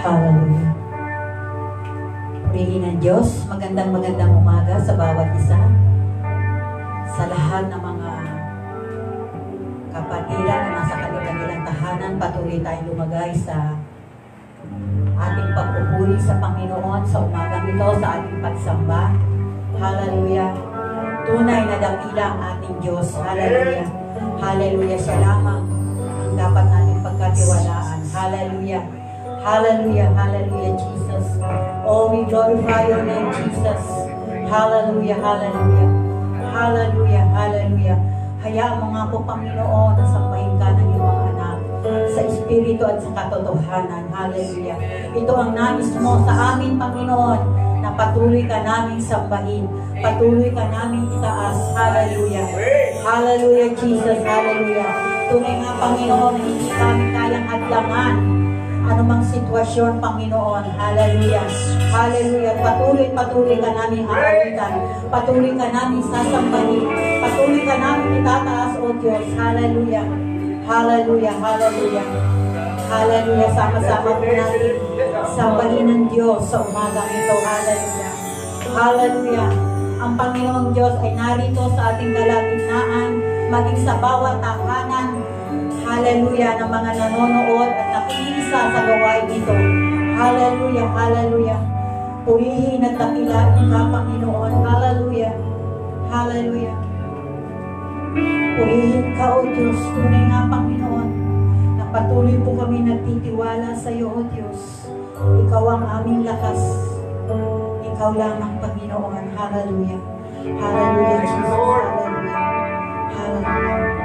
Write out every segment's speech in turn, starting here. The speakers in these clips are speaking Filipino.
Hallelujah. Purihin ng Diyos. Magandang umaga sa bawat isa. Sa lahat ng mga kapatiran na nasa kanilang tahanan, patuloy tayong lumagay sa ating pagpupuri sa Panginoon sa umagang ito, sa ating pagsamba. Hallelujah. Tunay na dakila ang ating Diyos. Hallelujah. Hallelujah. Siya lamang ang dapat natin pagkatiwalaan. Hallelujah. Hallelujah. Hallelujah, Jesus. Oh, we glorify your name, Jesus. Hallelujah. Hallelujah. Hallelujah. Hallelujah. Hayaan mo nga po, Panginoon, na sambahin ka ng iyong mga anak sa Espiritu at sa katotohanan. Hallelujah. Ito ang nais mo sa amin, Panginoon, na patuloy ka namin sambahin. Patuloy ka namin itaas. Hallelujah. Hallelujah, Jesus. Hallelujah. Tunay nga, Panginoon, na hindi kami kayang hadlangan anumang sitwasyon, Panginoon. Hallelujah. Hallelujah. Patuloy ka namin aawitan. Patuloy ka namin sasambahin. Patuloy ka namin itataas, O Diyos. Hallelujah. Hallelujah. Hallelujah. Hallelujah. Sama-sama po natin sambahin ng Diyos sa umagang ito. Hallelujah. Hallelujah. Ang Panginoong Diyos ay narito sa ating kalagitnaan, maging sa bawat tahanan. Hallelujah, ng mga nanonood at nakiisa sa gawain ito. Hallelujah, hallelujah. Purihin at dakilain ka, Panginoon. Hallelujah, hallelujah. Purihin ka, O Diyos. Tunay nga, Panginoon, na patuloy po kami nagtitiwala sa iyo, O Diyos. Ikaw ang aming lakas. Ikaw lamang, Panginoon. Hallelujah. Hallelujah, Jesus. Hallelujah. Hallelujah.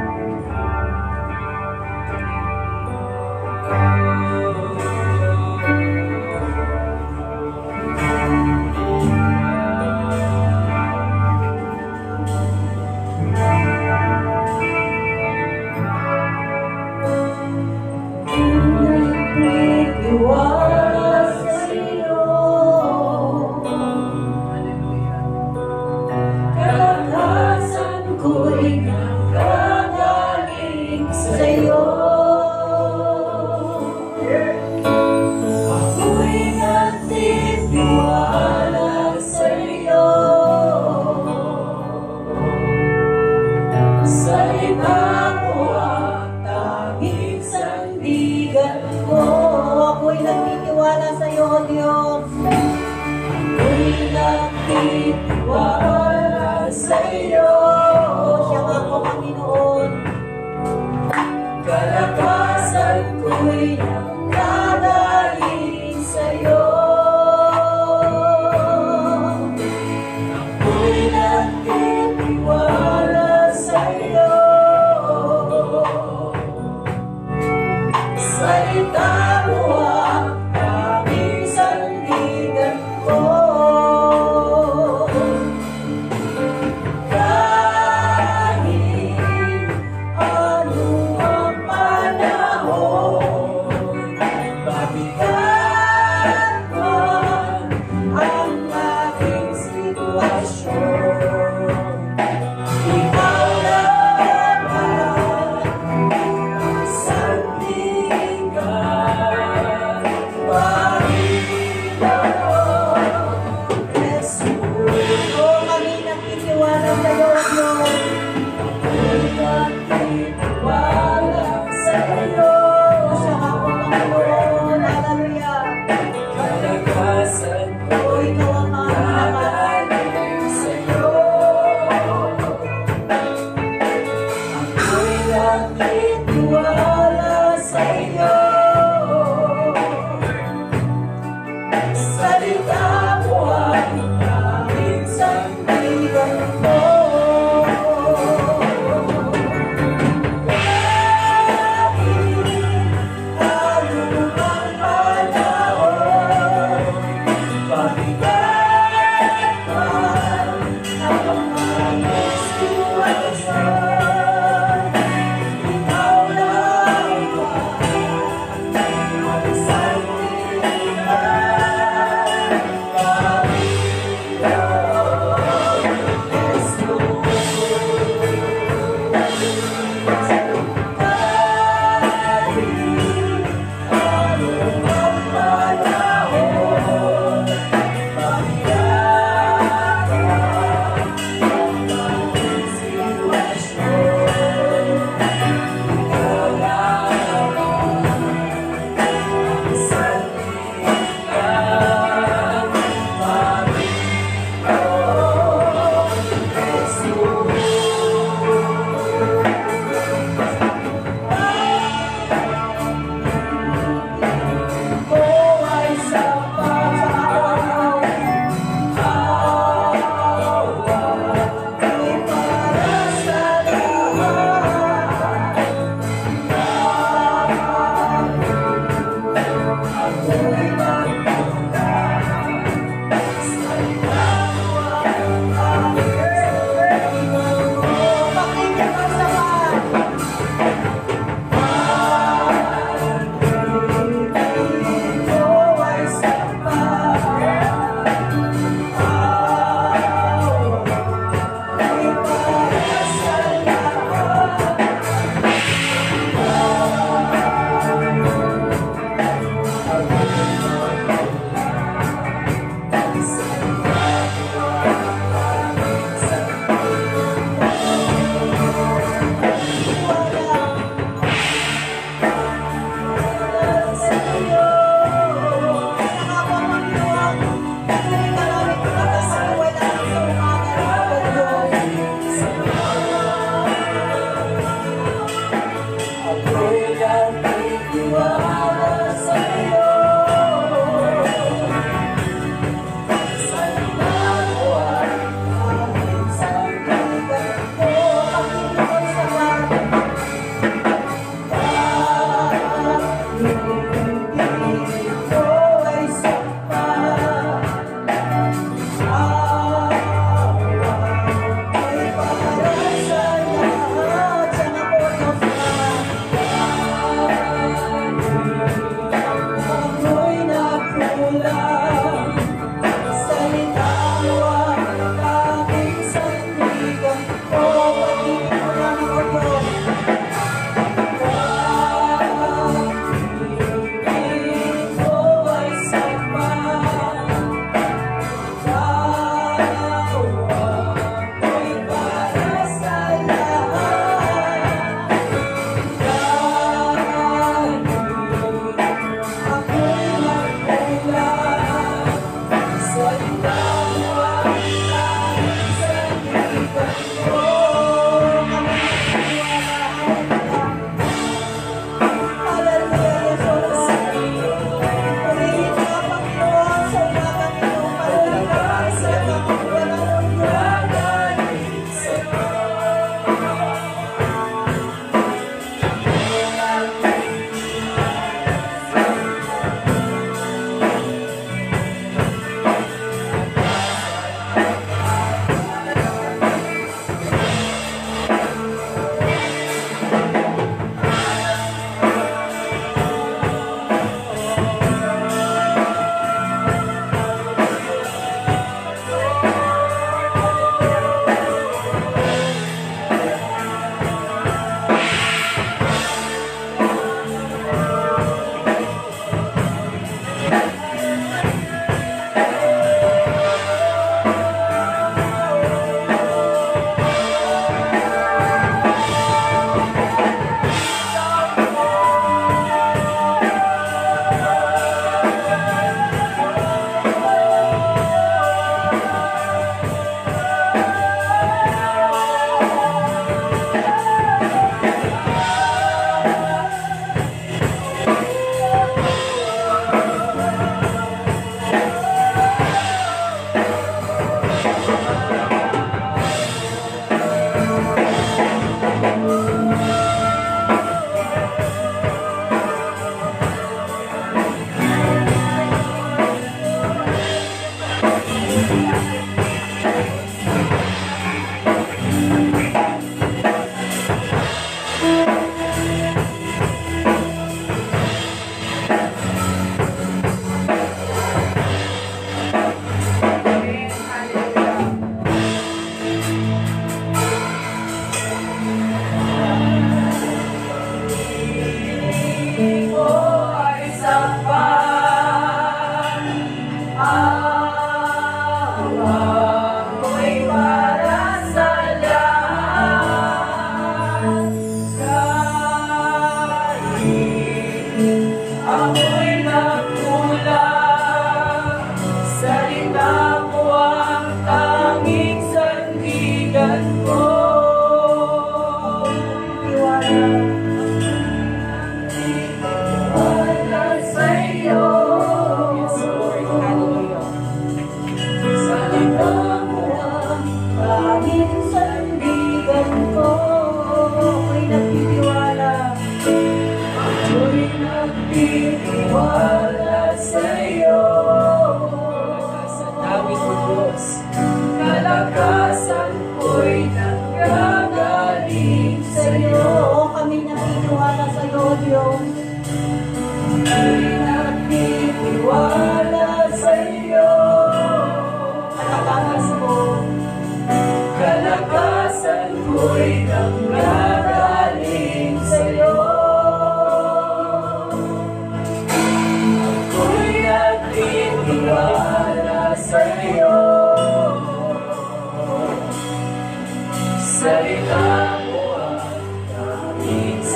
Ikaw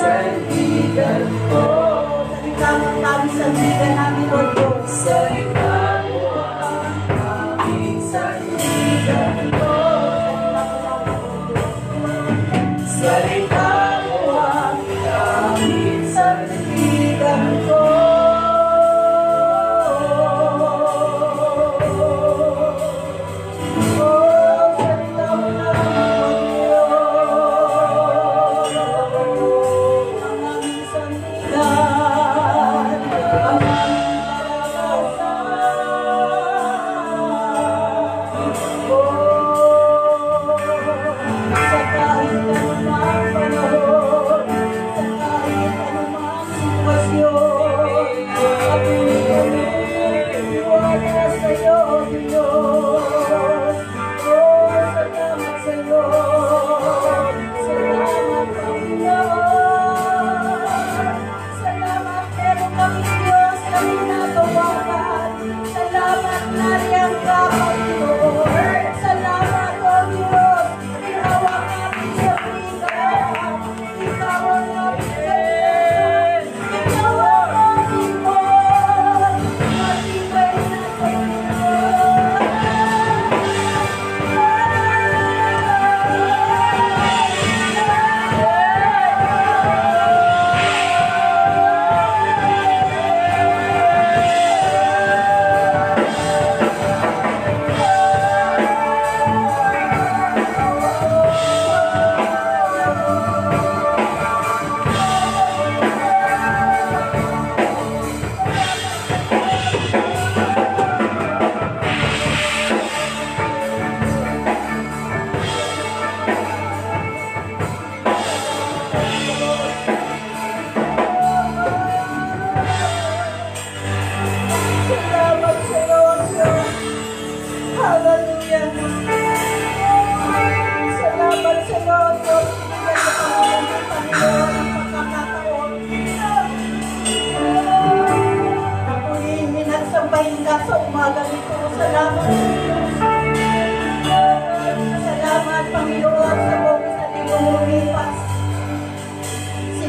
sandigan ko. Salita mo ang aming sandigan namin, O Diyos. Salita mo ang aming sandigan ko. Salita mo ang aming sandigan ko.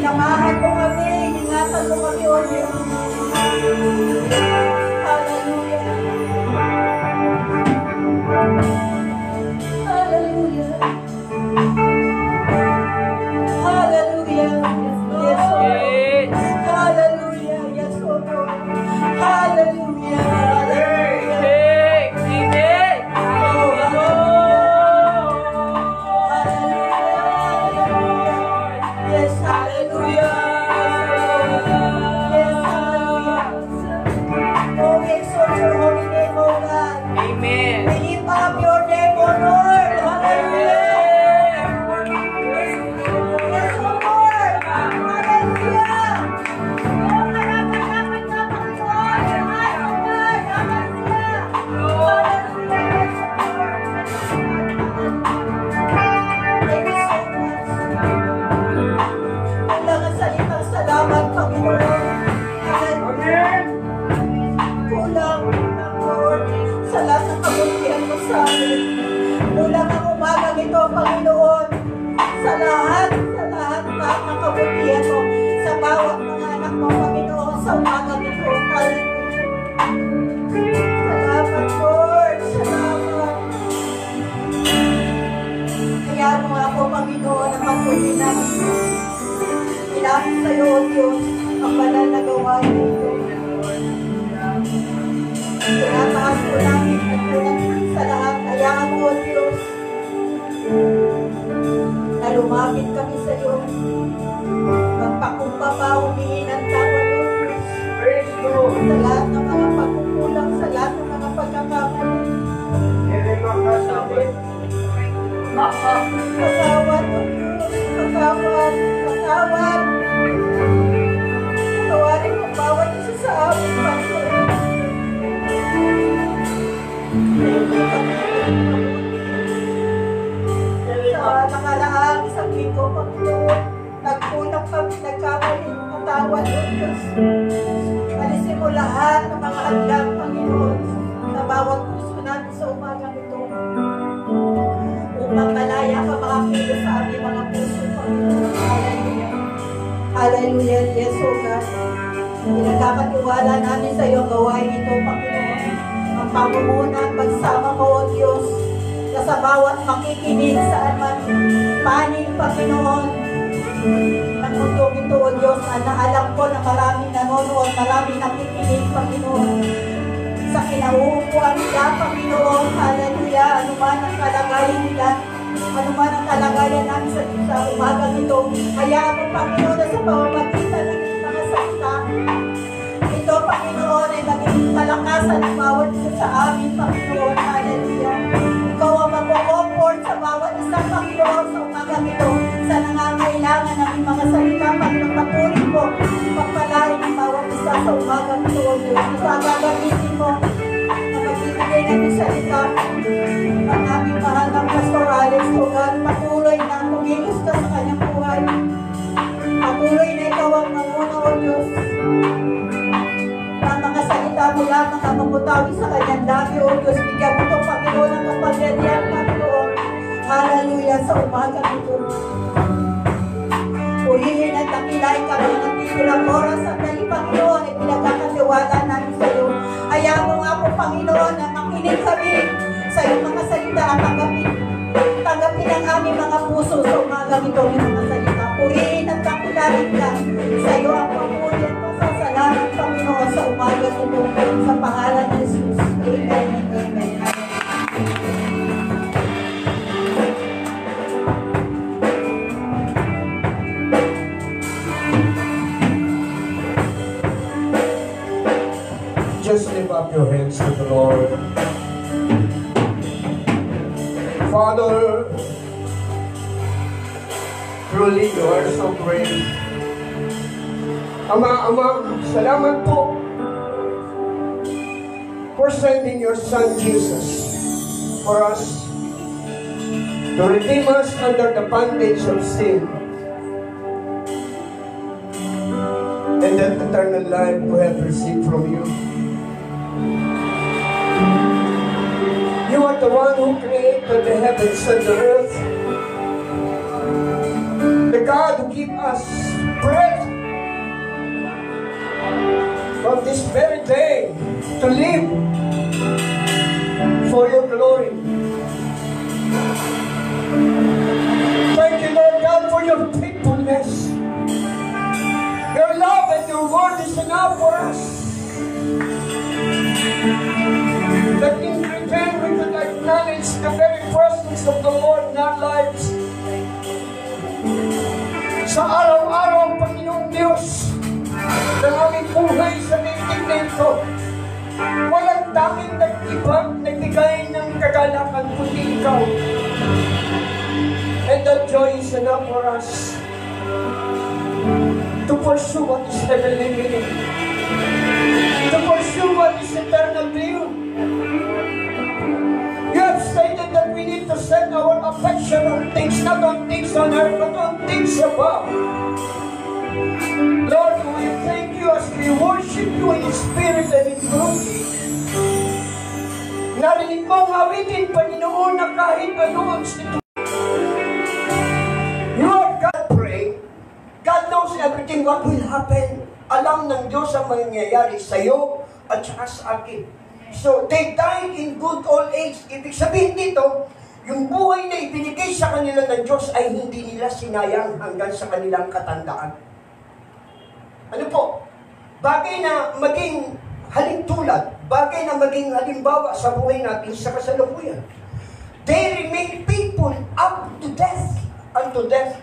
Sinamahan mo kami, ingatan mo kami, O Diyos. Hallelujah. Hallelujah. Hallelujah. Yes, O Lord. Hallelujah. Yes, O Lord. Hallelujah. Kulang ang umagang ito, Panginoon, sa lahat ng kabutihan mo, sa bawat mga anak mo, Panginoon, sa umagang ito. Salamat, Lord. Salamat. Kaya mo ako, Panginoon, ang magpulinan. Ilapit sa iyo, O Diyos, ang banal na gawain ito. Tinataas ko namin sa lahat. Hayaan mo, O Diyos, na lumapit kami sa iyo. Magpakumbaba, humingi ng tawad, O Diyos. Sa lahat ng mga pagkukulang, sa lahat ng mga pagkakamali. Patawad, O Diyos. Patawad. Patawad. Patawarin mo bawat isa sa amin, Panginoon. Sa nakalaang isang linggo, Panginoon, nagkulang kami, nagkamali, patawad, O Diyos. Alisin mo lahat ng mga hadlang, Panginoon, sa bawat puso natin sa umagang ito. Upang malaya ka makakilos sa aming mga puso, Panginoon. Hallelujah. Hallelujah, yes, O God. Pinagkakatiwala namin sa iyo ang gawain ito, Panginoon. Ang pamumuna at pagsama mo, O Diyos, na sa bawat makikinig saan man panig, Panginoon, ng mundo ito, O Diyos, na naalam ko na maraming nanonood, maraming nakikinig, Panginoon, sa kinauupuan nila, Panginoon. Hallelujah, anuman ang kalagayan nila, anuman ang kalagayan namin sa umagang ito. Hayaan mo, Panginoon, na sa pamamagitan ng mga salita, ito, Panginoon, ay maging kalakasan ng bawat isa sa amin, Panginoon. Hallelujah. Ikaw ang mag-comfort sa bawat isa, Panginoon, sa umagang ito, sa nangangailangan ng mga salita, Panginoon. Patuloy mo, pagpalain ng bawat isa sa umagang ito, O Diyos. Sa gagamitin mo, na magbibigay namin salita, ang aming mahal ng Pastor Alex, O God, patuloy na kumilos ka sa kanyang buhay. Patuloy na ikaw ang manguna, O Diyos. Ang mga salita mo lamang ang mamutawi sa kanyang dami, O Diyos. Bigyan mo itong Panginoon ng kapangyarihan, Panginoon. Hallelujah, sa umaga ito. Purihin at takilain kami ng titulang oras at dali, Panginoon, ay pinagkakatiwala namin sa iyo. Hayaan mo nga po, Panginoon, na makinig kami sa iyong mga salita at tanggapin ang aming mga puso sa umaga ito ng mga salita. Purihin at takilain ka sa iyo ang pamuli at pasasalamat, Panginoon, sa umaga ito. Sa pangalan ni Jesus. Amen and amen. Just lift up your hands to the Lord. Father, truly you are so great. Ama, salamat po for sending your Son Jesus for us to redeem us under the bondage of sin and that eternal life we have received from you. You are the one who created the heavens and the earth. The God who gives us breath from this very day to live for your glory. Thank you, Lord God, for your faithfulness. Your love and your word is enough for us. That in return we could acknowledge the very presence of the Lord in our lives. Sa araw-araw, Panginoong Diyos, ng aming buhay sa daigdig na ito, walang tanging nagbigay ng kagalakan kundi ikaw. And that joy is enough for us to pursue what is heavenly meaning, to pursue what is eternal view. You have stated that we need to set our affection on things, not on things on earth, but on things above. Lord, we thank you as we worship you in spirit and in truth. Narinig mo ang awitin, Panginoon, na kahit anoon ito. You are God, pray. God knows everything what will happen. Alam ng Diyos ang mangyayari sa iyo at saka sa akin. So, they died in good old age. Ibig sabihin dito, yung buhay na ibinigay sa kanila ng Diyos ay hindi nila sinayang hanggang sa kanilang katandaan. Ano po? Bagay na maging halintulad, bagay na maging halimbawa sa buhay natin sa kasalukuyan. They remain faithful up to death, unto death.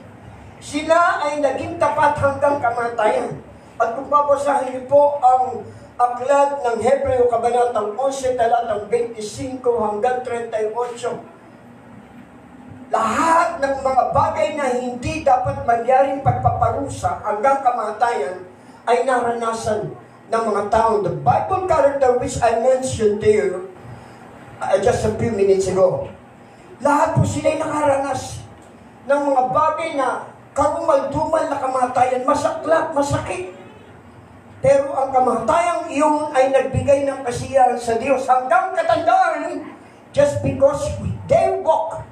Sila ay naging tapat hanggang kamatayan. At kung babasahin niyo po ang aklat ng Hebreo, Kabanatang 11, talatang 25 hanggang 38, lahat ng mga bagay na hindi dapat mangyaring pagpaparusa hanggang kamatayan ay naranasan ng mga tao. The Bible character which I mentioned to you just a few minutes ago, lahat po sila'y nakaranas ng mga bagay na karumal-dumal na kamatayan, masaklap, masakit. Pero ang kamatayang iyon ay nagbigay ng kasiyahan sa Diyos hanggang katandaan, just because they walk,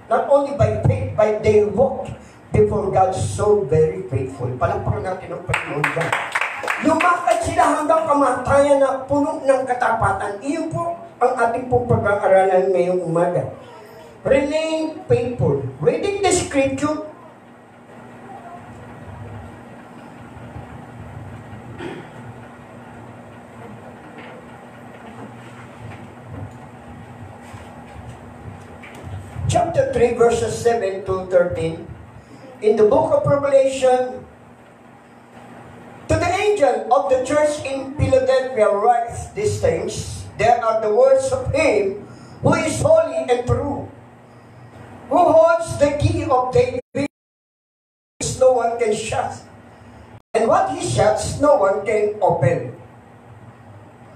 not only by faith, but they walk before God so very faithful. Palakpakan natin ang Panginoon dyan. Lumakad sila hanggang kamatayan na puno ng katapatan. Iyon po ang ating pong pag-aaralan ngayong umaga. Remain faithful. Reading the scripture, chapter 3, verses 7 to 13. In the book of Revelation, to the angel of the church in Philadelphia writes these things. There are the words of him who is holy and true, who holds the key of David, which no one can shut, and what he shuts, no one can open.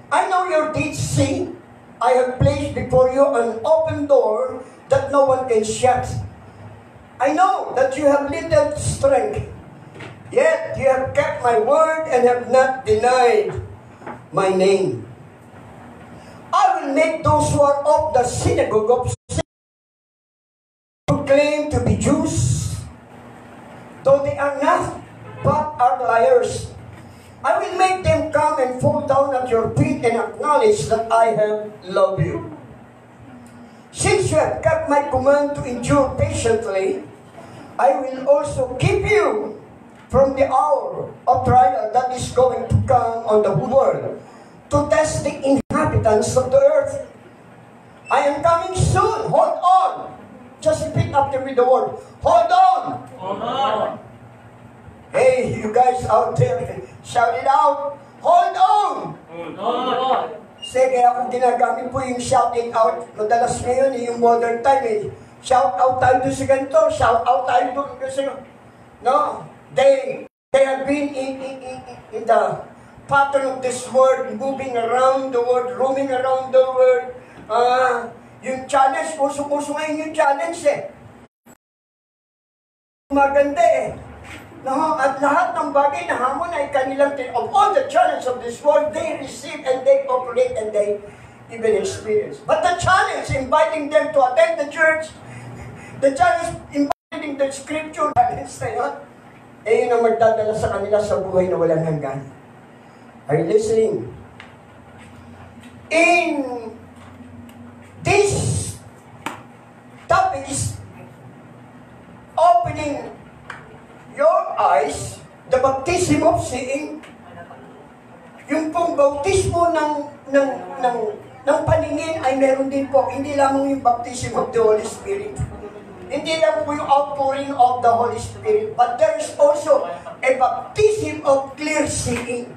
I know your deeds, see, I have placed before you an open door that no one can shut. I know that you have little strength, yet you have kept my word and have not denied my name. I will make those who are of the synagogue of Satan, who claim to be Jews, though they are not, but are liars. I will make them come and fall down at your feet and acknowledge that I have loved you. Since you have kept my command to endure patiently, I will also keep you from the hour of trial that is going to come on the world to test the inhabitants of the earth. I am coming soon. Hold on. Just repeat after me the word. Hold on. Hold on. Hey, you guys out there, shout it out. Hold on. Hold on. Sige, kaya kung ginagamit po yung shouting out, madalas ngayon, yung modern time, shout out tayo doon sa ganito, shout out tayo doon sa no? They have been in the pattern of this world, moving around the world, roaming around the world. Yung challenge, puso-puso ngayon yung challenge eh. Maganda eh. No, at lahat ng bagay na hamon ay kanilang of all the challenge of this world, they receive and they operate and they even experience. But the challenge, inviting them to attend the church, the challenge, inviting the scripture, challenge na yun, eh yun ang magdadala sa kanila sa buhay na walang hanggan. Are you listening? In this topic is opening your eyes, the baptism of seeing, yung pong bautismo ng paningin ay meron din po, hindi lamang yung baptism of the Holy Spirit. Hindi lang po yung outpouring of the Holy Spirit, but there is also a baptism of clear seeing.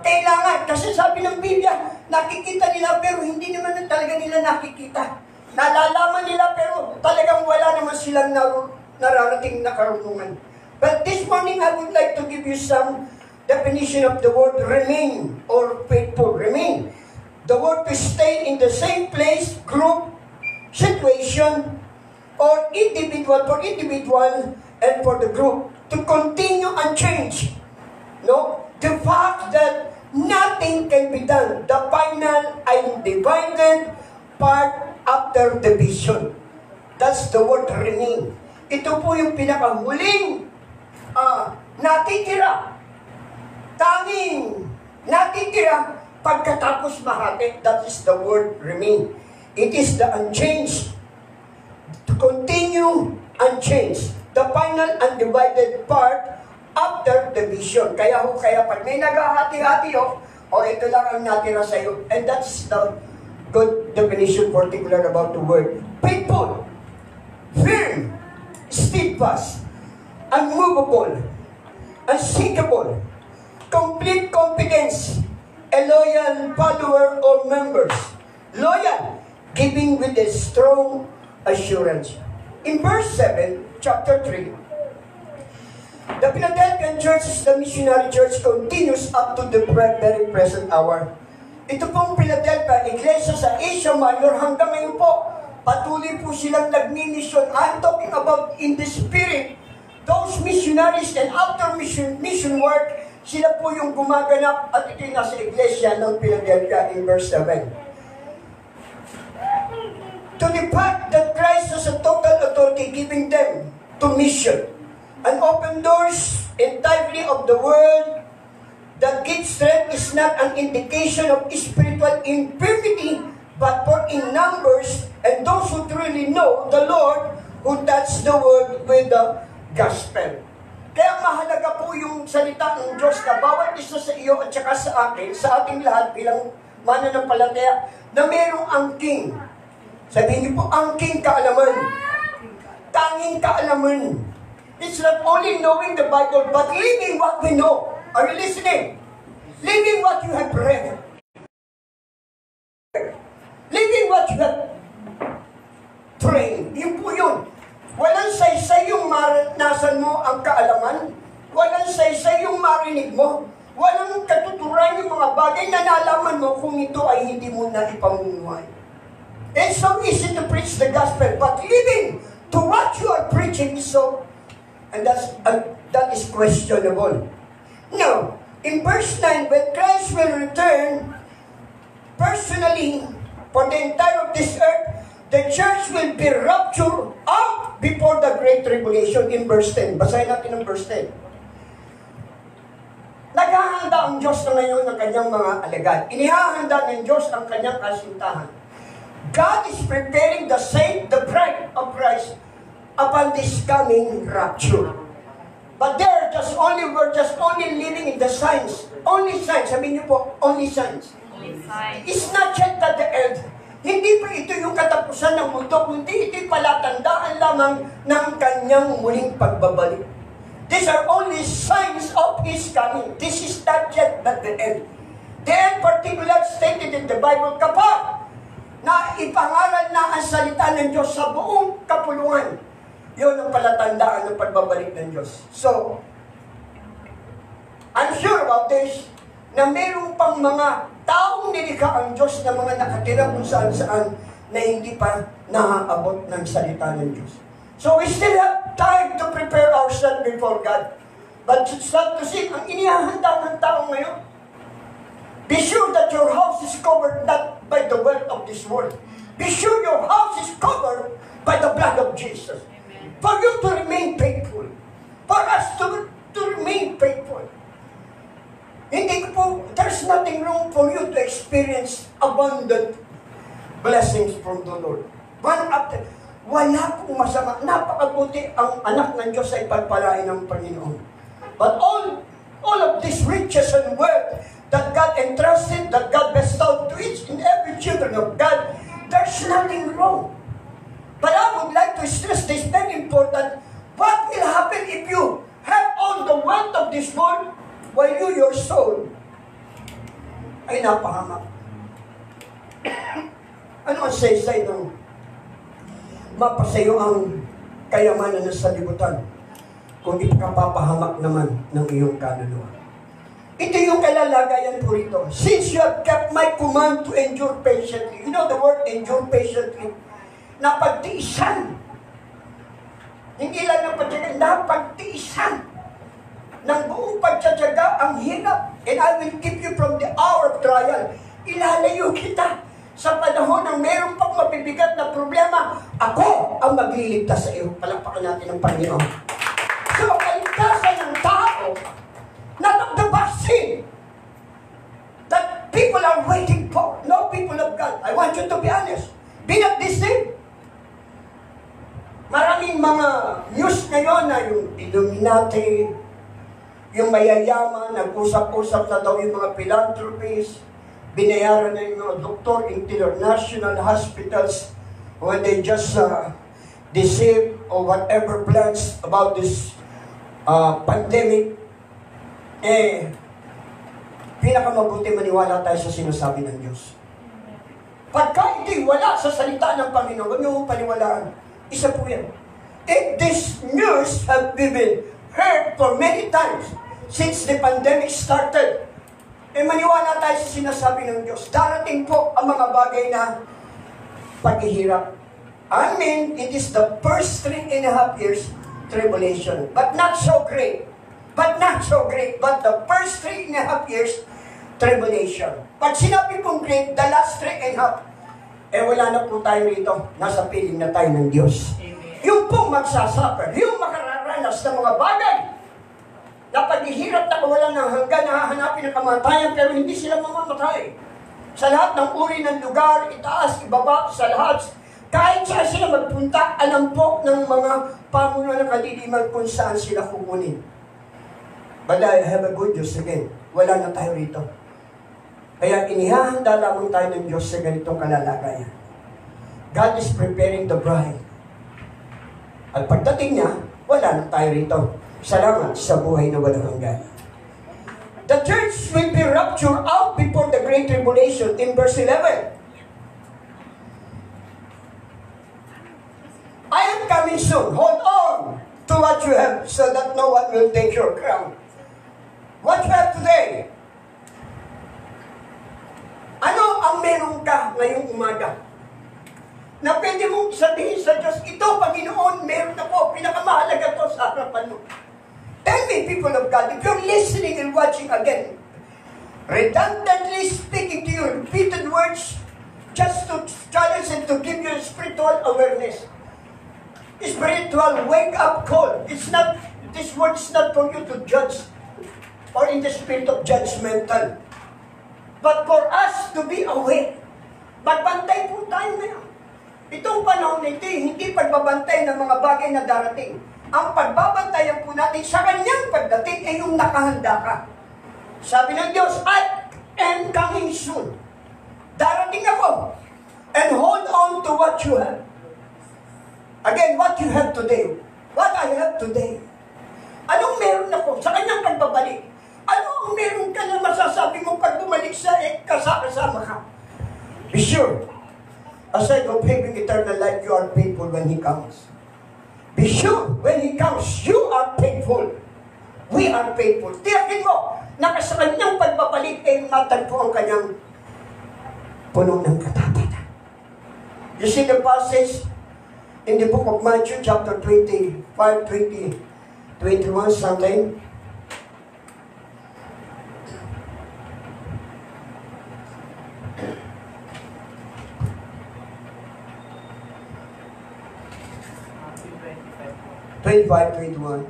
Kailangan, kasi sabi ng Biblia, nakikita nila pero hindi naman talaga nila nakikita. Nalalaman nila pero talagang wala naman silang nararating na karunungan. But this morning, I would like to give you some definition of the word remain or faithful. Remain. The word to stay in the same place, group, situation, or individual, for individual, and for the group. To continue unchanged. No? The fact that nothing can be done. The final undivided part after the vision. That's the word remain. Ito po yung pinakahuling natitira. Tanging natitira pagkatapos mahati. That is the word remain. It is the unchanged. To continue unchanged. The final undivided part after the vision. Kaya pag may naghahati-hati ito lang ang natira sa iyo. And that's the good definition particular about the word. Faithful, firm, steadfast, unmovable, unshakable, complete confidence, a loyal follower or members. Loyal, giving with a strong assurance. In verse 7, chapter 3, the Philadelphian church is the missionary church continues up to the very present hour. Ito pong Philadelphia, iglesia sa Asia Minor, hanggang ngayon po, patuloy po silang nagmi-mission. I'm talking about in the spirit. Those missionaries and after mission work, sila po yung gumaganap at ito yung nasa iglesia ng Philadelphia in verse 7. To the fact that Christ has a total authority giving them to mission. and open doors entirely of the world that gives strength is not an indication of spiritual infirmity, but for in numbers and those who truly know the Lord who touch the world with the gospel. Kaya mahalaga po yung salita ng Diyos na bawat isa sa iyo at saka sa akin, sa ating lahat bilang mananampalataya, na mayroong angking. Sabihin niyo po, angking kaalaman. Tanging kaalaman. It's not only knowing the Bible, but living what we know. Are you listening? Living what you have read. Living what you have prayed. Yun po yun. Walang saysay yung maranasan mo ang kaalaman. Walang saysay yung marinig mo. Walang katuturan yung mga bagay na nalaman mo kung ito ay hindi mo na ipamumuhay. It's so easy to preach the gospel, but living to what you are preaching is so, and that is questionable. Now, in verse 9, when Christ will return personally for the entire of this earth, the church will be raptured up before the great tribulation in verse 10. Basahin natin ang verse 10. Naghahanda ang Diyos na ngayon ng kanyang mga alagad. Inihahanda ng Diyos ang kanyang kasintahan. God is preparing the saint, the bride of Christ, upon this coming rapture. But we're just only living in the signs. Only signs. Sabihin niyo po, only signs. It's not yet at the end. Hindi pa ito yung katapusan ng mundo, kundi ito'y palatandaan lamang ng kanyang muling pagbabalik. These are only signs of His coming. This is not yet at the end. The end particular stated in the Bible, kapag na ipangaral na ang salita ng Diyos sa buong kapuluan, yun ang palatandaan ng pagbabalik ng Diyos. So, I'm sure about this, na mayroong pang mga taong nilikha ang Diyos na mga nakatira kung saan-saan na hindi pa naaabot ng salita ng Diyos. So we still have time to prepare ourselves before God. But it's not to say, ang inihahanda ng tao ngayon, be sure that your house is covered not by the wealth of this world. Be sure your house is covered by the blood of Jesus. Amen. For you to remain faithful. For us to remain faithful. Hindi po, there's nothing wrong for you to experience abundant blessings from the Lord. Wala pong masama. Napakabuti ang anak ng Diyos ay pagpalain ng Panginoon. But all of these riches and wealth that God entrusted, that God bestowed to each and every children of God, there's nothing wrong. But I would like to stress this very important. What will happen if you have all the wealth of this world while your soul ay napahamak? Ano ang saysay ng mapasayo ang kayamanan ng sanlibutan kung ikapapahamak naman ng iyong kaluluwa? Ito yung kalalagayan po rito. Since you have kept my command to endure patiently. You know the word endure patiently? Napagtiisan. Hindi lang napagtiisan, napagtiisan. Ng buong pagtsatsaga ang hirap. And I will keep you from the hour of trial. Ilalayo kita sa panahon ng mayroon pang mabibigat na problema. Ako ang magliligtas sa iyo. Palakpakan natin ang Panginoon. So, kaligtasan ng tao, not of the vaccine that people are waiting for. No, people of God. I want you to be honest. Be not deceived. Maraming mga news ngayon na yung Illuminati, yung mayayaman, nag-usap-usap na daw yung mga philanthropists, binayaran na yung mga doktor, international hospitals, when they just deceive or whatever plans about this pandemic. Pinakamabuti maniwala tayo sa sinasabi ng Diyos. Pagka ito'y wala sa salita ng Panginoon, huwag niyo paniwalaan. Isa po yan. If this news have been heard for many times since the pandemic started, maniwala tayo sa sinasabi ng Diyos. Darating po ang mga bagay na paghihirap. I mean, it is the first 3.5 years tribulation. But not so great. But the first 3.5 years tribulation. Pag sinabi kong great, the last 3.5, wala na po tayo rito. Nasa piling na tayo ng Diyos. Amen. Yung pong magsasuffer, yung makararanas nakakaranas ng mga bagay na paghihirap na kawalan ng hanggan na hahanapin ng kamatayan pero hindi sila mamamatay. Sa lahat ng uri ng lugar, itaas, ibaba, sa lahat, kahit saan sila magpunta, alam po ng mga pamuno ng kadiliman kung saan sila kukunin. But I have a good news again. Wala na tayo rito. Kaya inihahanda lamang tayo ng Diyos sa ganitong kalalagayan. God is preparing the bride. At pagdating niya, wala na tayo rito. Salamat sa buhay na walang hanggan. The church will be raptured out before the great tribulation in verse 11. I am coming soon. Hold on to what you have so that no one will take your crown. What you have today? Ano ang meron ka ngayong umaga? Na pwede mong sabihin sa Diyos, ito, Panginoon, meron ako, pinakamahalaga to sa harapan mo. Tell me, people of God, if you're listening and watching again, redundantly speaking to you, repeated words, just to challenge and to give you spiritual awareness. Spiritual wake-up call. It's not, this word is not for you to judge or in the spirit of judgmental. But for us to be aware, magbantay po tayo ngayon. Itong panahon nito, hindi pagbabantay ng mga bagay na darating. Ang pagbabantayan po natin sa kanyang pagdating ay yung nakahanda ka. Sabi ng Diyos, I am coming soon. Darating ako. And hold on to what you have. Again, what you have today. What I have today. Anong meron ako sa kanyang pagbabalik? Ano ang meron ka na masasabi mo pag bumalik sa kasama ka? Be sure, aside of having eternal life, you are faithful when He comes. Be sure, when He comes, you are faithful. We are faithful. Tiyakin mo, na sa kanyang pagbabalik ay matagpo ang kanyang puno ng katapatan. You see the passage in the book of Matthew, chapter 25, 20, 21, something. Matthew 25, 21.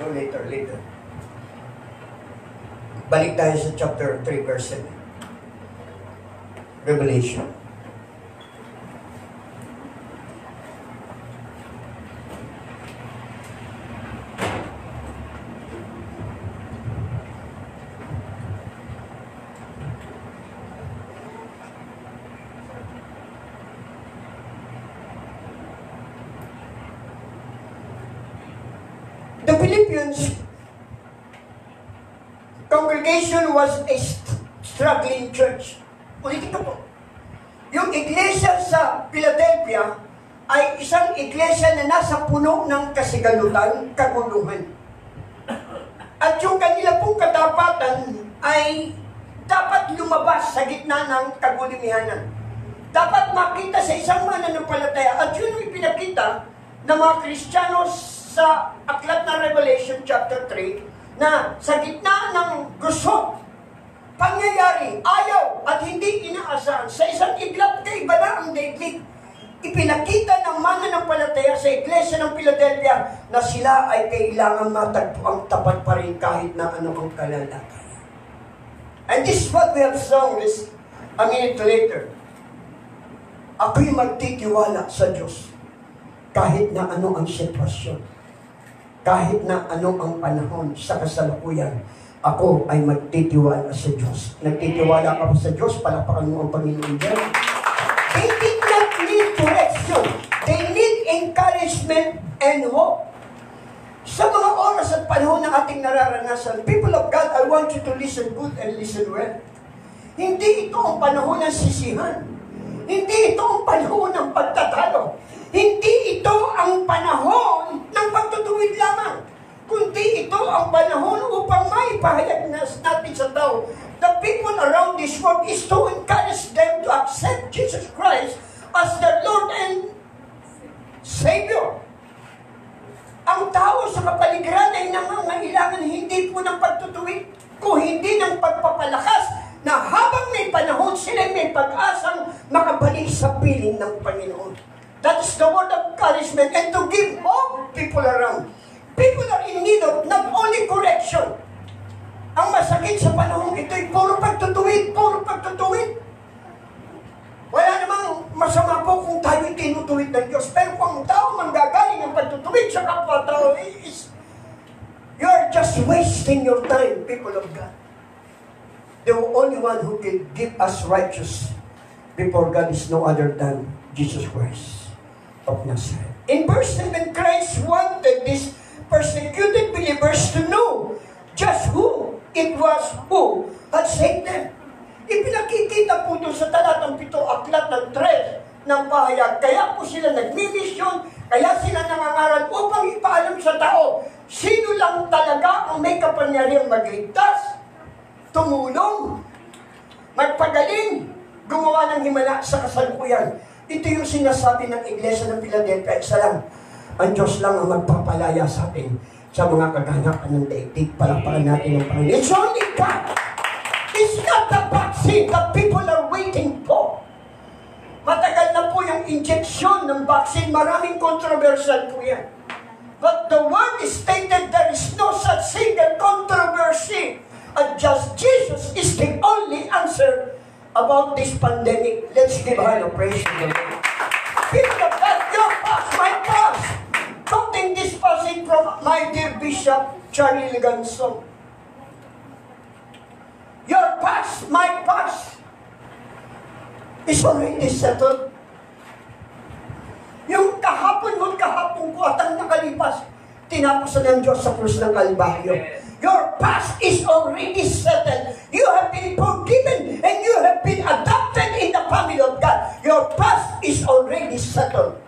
No, later. Balik tayo sa chapter 3, verse 7. Revelation. The Philippians congregation was a struggling church. Ulitin ko po. Yung iglesia sa Philadelphia ay isang iglesia na nasa puno ng kasigalutan, kaguluhan. At yung kanila pong katapatan ay dapat lumabas sa gitna ng kagulimihanan. Dapat makita sa isang mananampalataya. At yun ang ipinakita ng mga Kristiyano sa aklat ng Revelation chapter 3 na sa gitna ng gusot, pangyayari, ayaw at hindi inaasahan sa isang iglap kaiba na ang daigdig. Ipinakita ng mananampalataya sa iglesia ng Philadelphia na sila ay kailangan matagpo ang tapat pa rin kahit na ano ang kalalagayan. And this is what we have sung a minute later. Ako'y magtitiwala sa Diyos kahit na ano ang sitwasyon, kahit na ano ang panahon sa kasalukuyan. Ako ay magtitiwala sa Diyos. Nagtitiwala ka pa sa Diyos, palapakan mo ang Panginoon dyan. They did not need correction. They need encouragement and hope. Sa mga oras at panahon na ating nararanasan, people of God, I want you to listen good and listen well. Hindi ito ang panahon ng sisihan. Hindi ito ang panahon ng pagtatalo. Hindi ito ang panahon ng pagtutuwid lamang. Kundi ito ang panahon upang maipahayag natin sa tao. The people around this world is to encourage as their Lord and Savior. Ang tao sa kapaligiran ay nangangailangan hindi po ng pagtutuwid, kung hindi ng pagpapalakas na habang may panahon sila may pag-asang makabalik sa piling ng Panginoon. That is the word of encouragement and to give hope people around. People are in need of not only correction. Ang masakit sa panahon ito ay puro pagtutuwid, puro pagtutuwid. Wala namang masama po kung tayo tinutuwid ng Diyos. Pero kung ang tao manggagaling ng pagtutuwid sa kapwa-tao, you are just wasting your time, people of God. The only one who can give us righteous before God is no other than Jesus Christ of Nazareth. In verse 7, Christ wanted these persecuted believers to know just who it was who had saved them. Ipinakikita po doon sa talatang 7, aklat ng 3 ng pahayag. Kaya po sila nagmimisyon, kaya sila nangangaral upang ipaalam sa tao, sino lang talaga ang may kapangyarihang magligtas, tumulong, magpagaling, gumawa ng himala sa kasalukuyan. Ito yung sinasabi ng Iglesia ng Philadelphia. Isa lang, ang Diyos lang ang magpapalaya sa atin sa mga kaganapan ng daigdig. Palakpakan natin ang Panginoon. It's only God. It's not the vaccine that people are waiting for. Matagal na po yung injection ng vaccine. Maraming controversial po yan. But the word is stated there is no such single controversy. And just Jesus is the only answer about this pandemic. Let's give her a praise to the Lord. People of God, your past, my past. Quoting this passage from my dear Bishop Charlie Leganson. Your past, my past, is already settled. Yung kahapon mo, kahapon ko at ang nakalipas, tinapusan ng Diyos sa krus ng Kalbaryo. Your past is already settled. You have been forgiven and you have been adopted in the family of God. Your past is already settled.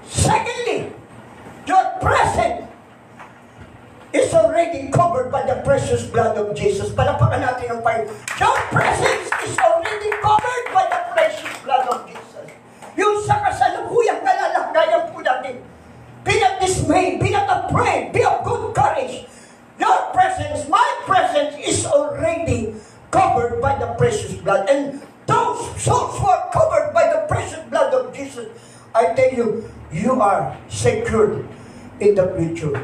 Secondly, your present is already covered by the precious blood of Jesus. Palapakan natin ang Panginoon. Your presence is already covered by the precious blood of Jesus. Yung sa kasalukuyang kalalagayan po natin, be not dismayed, be not afraid, be of good courage. Your presence, my presence is already covered by the precious blood. And those souls who are covered by the precious blood of Jesus, I tell you, you are secured in the future.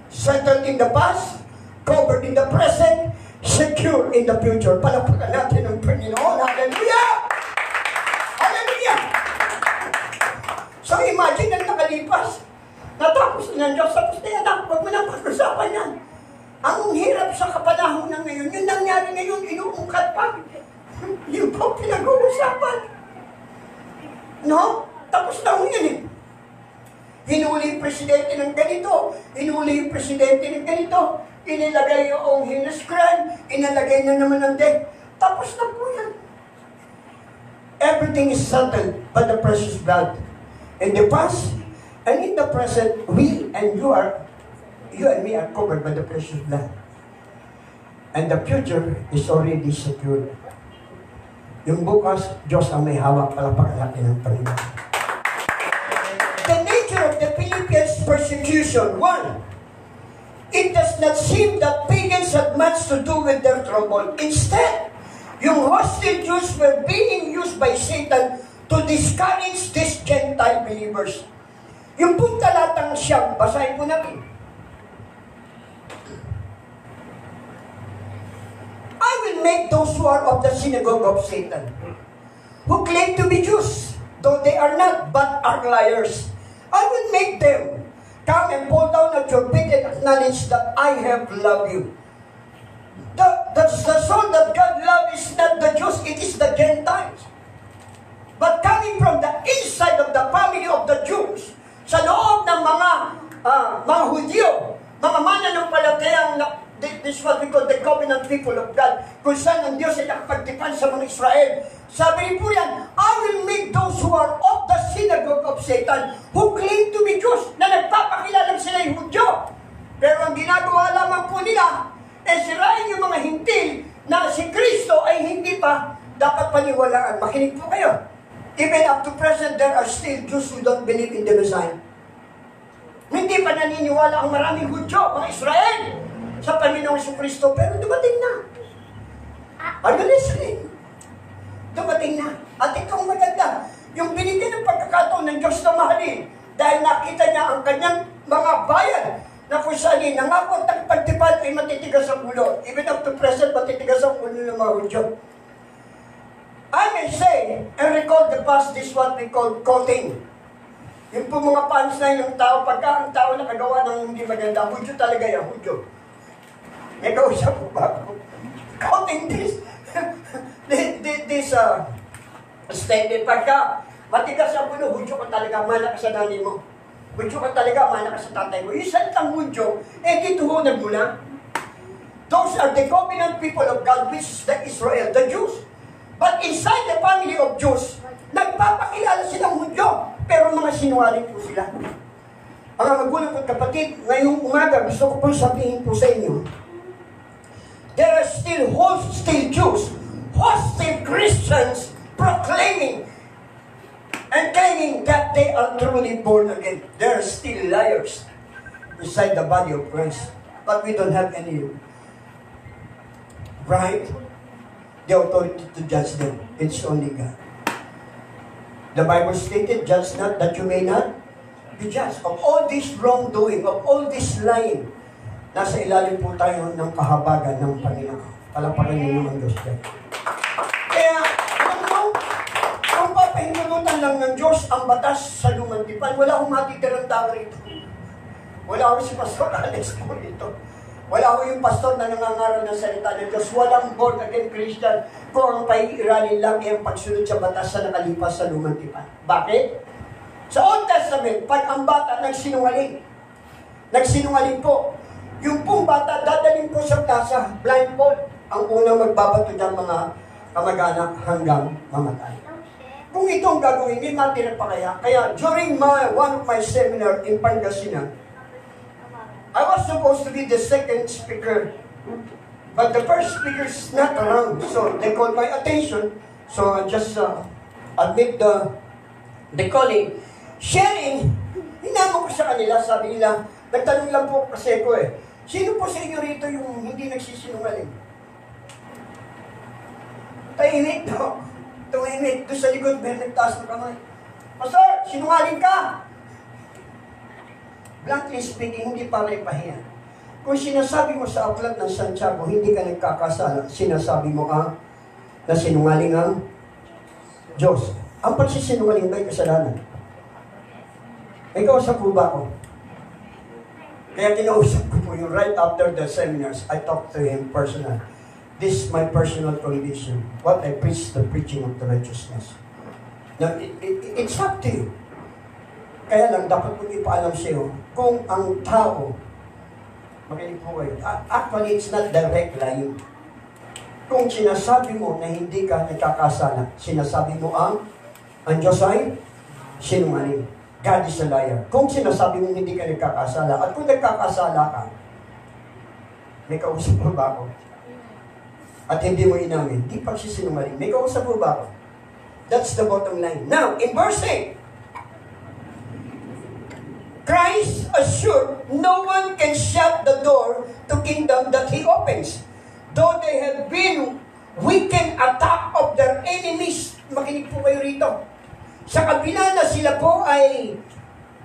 Settled in the past, covered in the present, secure in the future. Palapakan natin ang Panginoon. Hallelujah! Hallelujah! So imagine ang nakalipas. Natapos na ng Diyos. Tapos na yan. Huwag mo nang pag-usapan yan. Ang hirap sa kapanahon ng ngayon. Yung nangyari ngayon, inuungkat pa. Yung po pinag-uusapan. No? Tapos na ho yan eh. Hinuli yung presidente ng ganito, hinuli yung presidente ng ganito, inilagay yung heinous crime, inilagay na naman ng death. Tapos na po yan. Everything is settled by the precious blood. In the past and in the present, you and me are covered by the precious blood. And the future is already secured. Yung bukas, Diyos ang may hawak, palapakan natin ng Panginoon. The nature of the Philippians' persecution. 1, it does not seem that pagans had much to do with their trouble. Instead, yung hostile Jews were being used by Satan to discourage these Gentile believers. Yung pong talatang siyam, basahin po natin. I will make those who are of the synagogue of Satan, who claim to be Jews, though they are not, but are liars. I will make them come and fall down at your feet and acknowledge that I have loved you. The soul that God loves is not the Jews, it is the Gentiles. But coming from the inside of the family of the Jews, sa loob ng mga Hudyo, mga mananampalatayang this is what we call the covenant people of God, kung saan ang Diyos ay nakapagtipan sa mga Israel. Sabi rin po yan, I will make those who are of the synagogue of Satan, who claim to be Jews, na nagpapakilalang sila yung Hudyo. Pero ang ginagawa lamang po nila, sirain yung mga hintil na si Kristo ay hindi pa dapat paniwalaan. Makinig po kayo. Even up to present, there are still Jews who don't believe in the Messiah. Hindi pa naniniwala ang maraming Hudyo, mga Israel, sa Panginoong Jesucristo, pero dumating na. Are you listening? Dumating na. At ito ang maganda. Yung binigyan ng pagkakataon ng Diyos na mahalin, dahil nakita niya ang kanyang mga bayan, na kung saan nangako at pagtipad ay matitigas ang ulo. Even up to present, matitigas ang ulo ng mga Hudyo. I may say, and recall the past, this what we call quoting. Yung po mga punchline ng tao, pagka ang tao nakagawa ng hindi maganda, Hudyo talaga yan, Hudyo. May kausap po ba ako? Quoting this, this statement, pagka matigas ang ulo, Hudyo ka talaga, mana ka sa nanay mo. Hudyo ka talaga, mana ka sa tatay mo. Yung salitang Hudyo, dito ho nagmula. Those are the covenant people of God, which is the Israel, the Jews. But inside the family of Jews, nagpapakilala silang Hudyo, pero mga sinungaling po sila. Mga magulang at kapatid, ngayong umaga, gusto ko po sabihin po sa inyo, there are still hostile Jews, hostile Christians, proclaiming and claiming that they are truly born again. They are still liars inside the body of Christ. But we don't have any right, the authority to judge them. It's only God. The Bible stated, judge not that you may not be judged. Of all this wrongdoing, of all this lying, nasa ilalim po tayo ng kahabagan ng Panginoon. Palapakan ninyo ang Diyos dyan. Kaya, kung papahintulutan lang ng Diyos ang batas sa lumang tipan, wala akong matitirang tao rito. Wala akong si Pastor Alex po rito. Wala akong yung pastor na nangangaral ng salita ng Diyos. Walang born again Christian kung ang paiiralin lang ay ang pagsunod sa batas sa nakalipas sa lumang tipan. Bakit? Sa Old Testament, pag ang bata nagsinungaling po, yung pong bata dadalhin po sa plaza, blindfold, ang unang magbabato dyan mga kamag-anak hanggang mamatay. Kung ito ang gagawin, hindi matira pa kaya. Kaya during one of my seminar in Pangasinan, I was supposed to be the second speaker, but the first speaker is not around, so they called my attention. So I just admit the calling. Sharing, hinamon ko sa kanila, sabi nila, nagtanong lang po kasi ko sino po sa inyo rito yung hindi nagsisinungaling? Tahimik, no? Tumimik, doon sa likod, may nagtaas ng kamay. Pastor, sinungaling ka! Bluntly speaking, hindi para ipahiya. Kung sinasabi mo sa aklat ng Santiago, hindi ka nagkakasala, sinasabi mo na sinungaling ang Diyos. Ang pagsisinungaling ba'y kasalanan? May kausap po ba ako? Kaya kinausap ko po yung right after the seminars, I talked to him personal. This is my personal condition. What I preach, the preaching of the righteousness. Now, it's up to you. Kaya lang, dapat ko ipaalam sa iyo, kung ang tao, makinig po kayo, actually, it's not direct lying. Kung sinasabi mo na hindi ka nagkakasala, sinasabi mo ang Diyos ay sinungaling. God is a liar. Kung sinasabi mo hindi ka nagkakasala, at kung nagkakasala ka, may kausap mo ba ako? At hindi mo inamin, di pagsisinungaling. May kausap mo ba ako? That's the bottom line. Now, in verse 8, Christ assured no one can shut the door to kingdom that He opens. Though they have been weakened attack of their enemies. Makinig po kayo rito. Sa kabila na sila po ay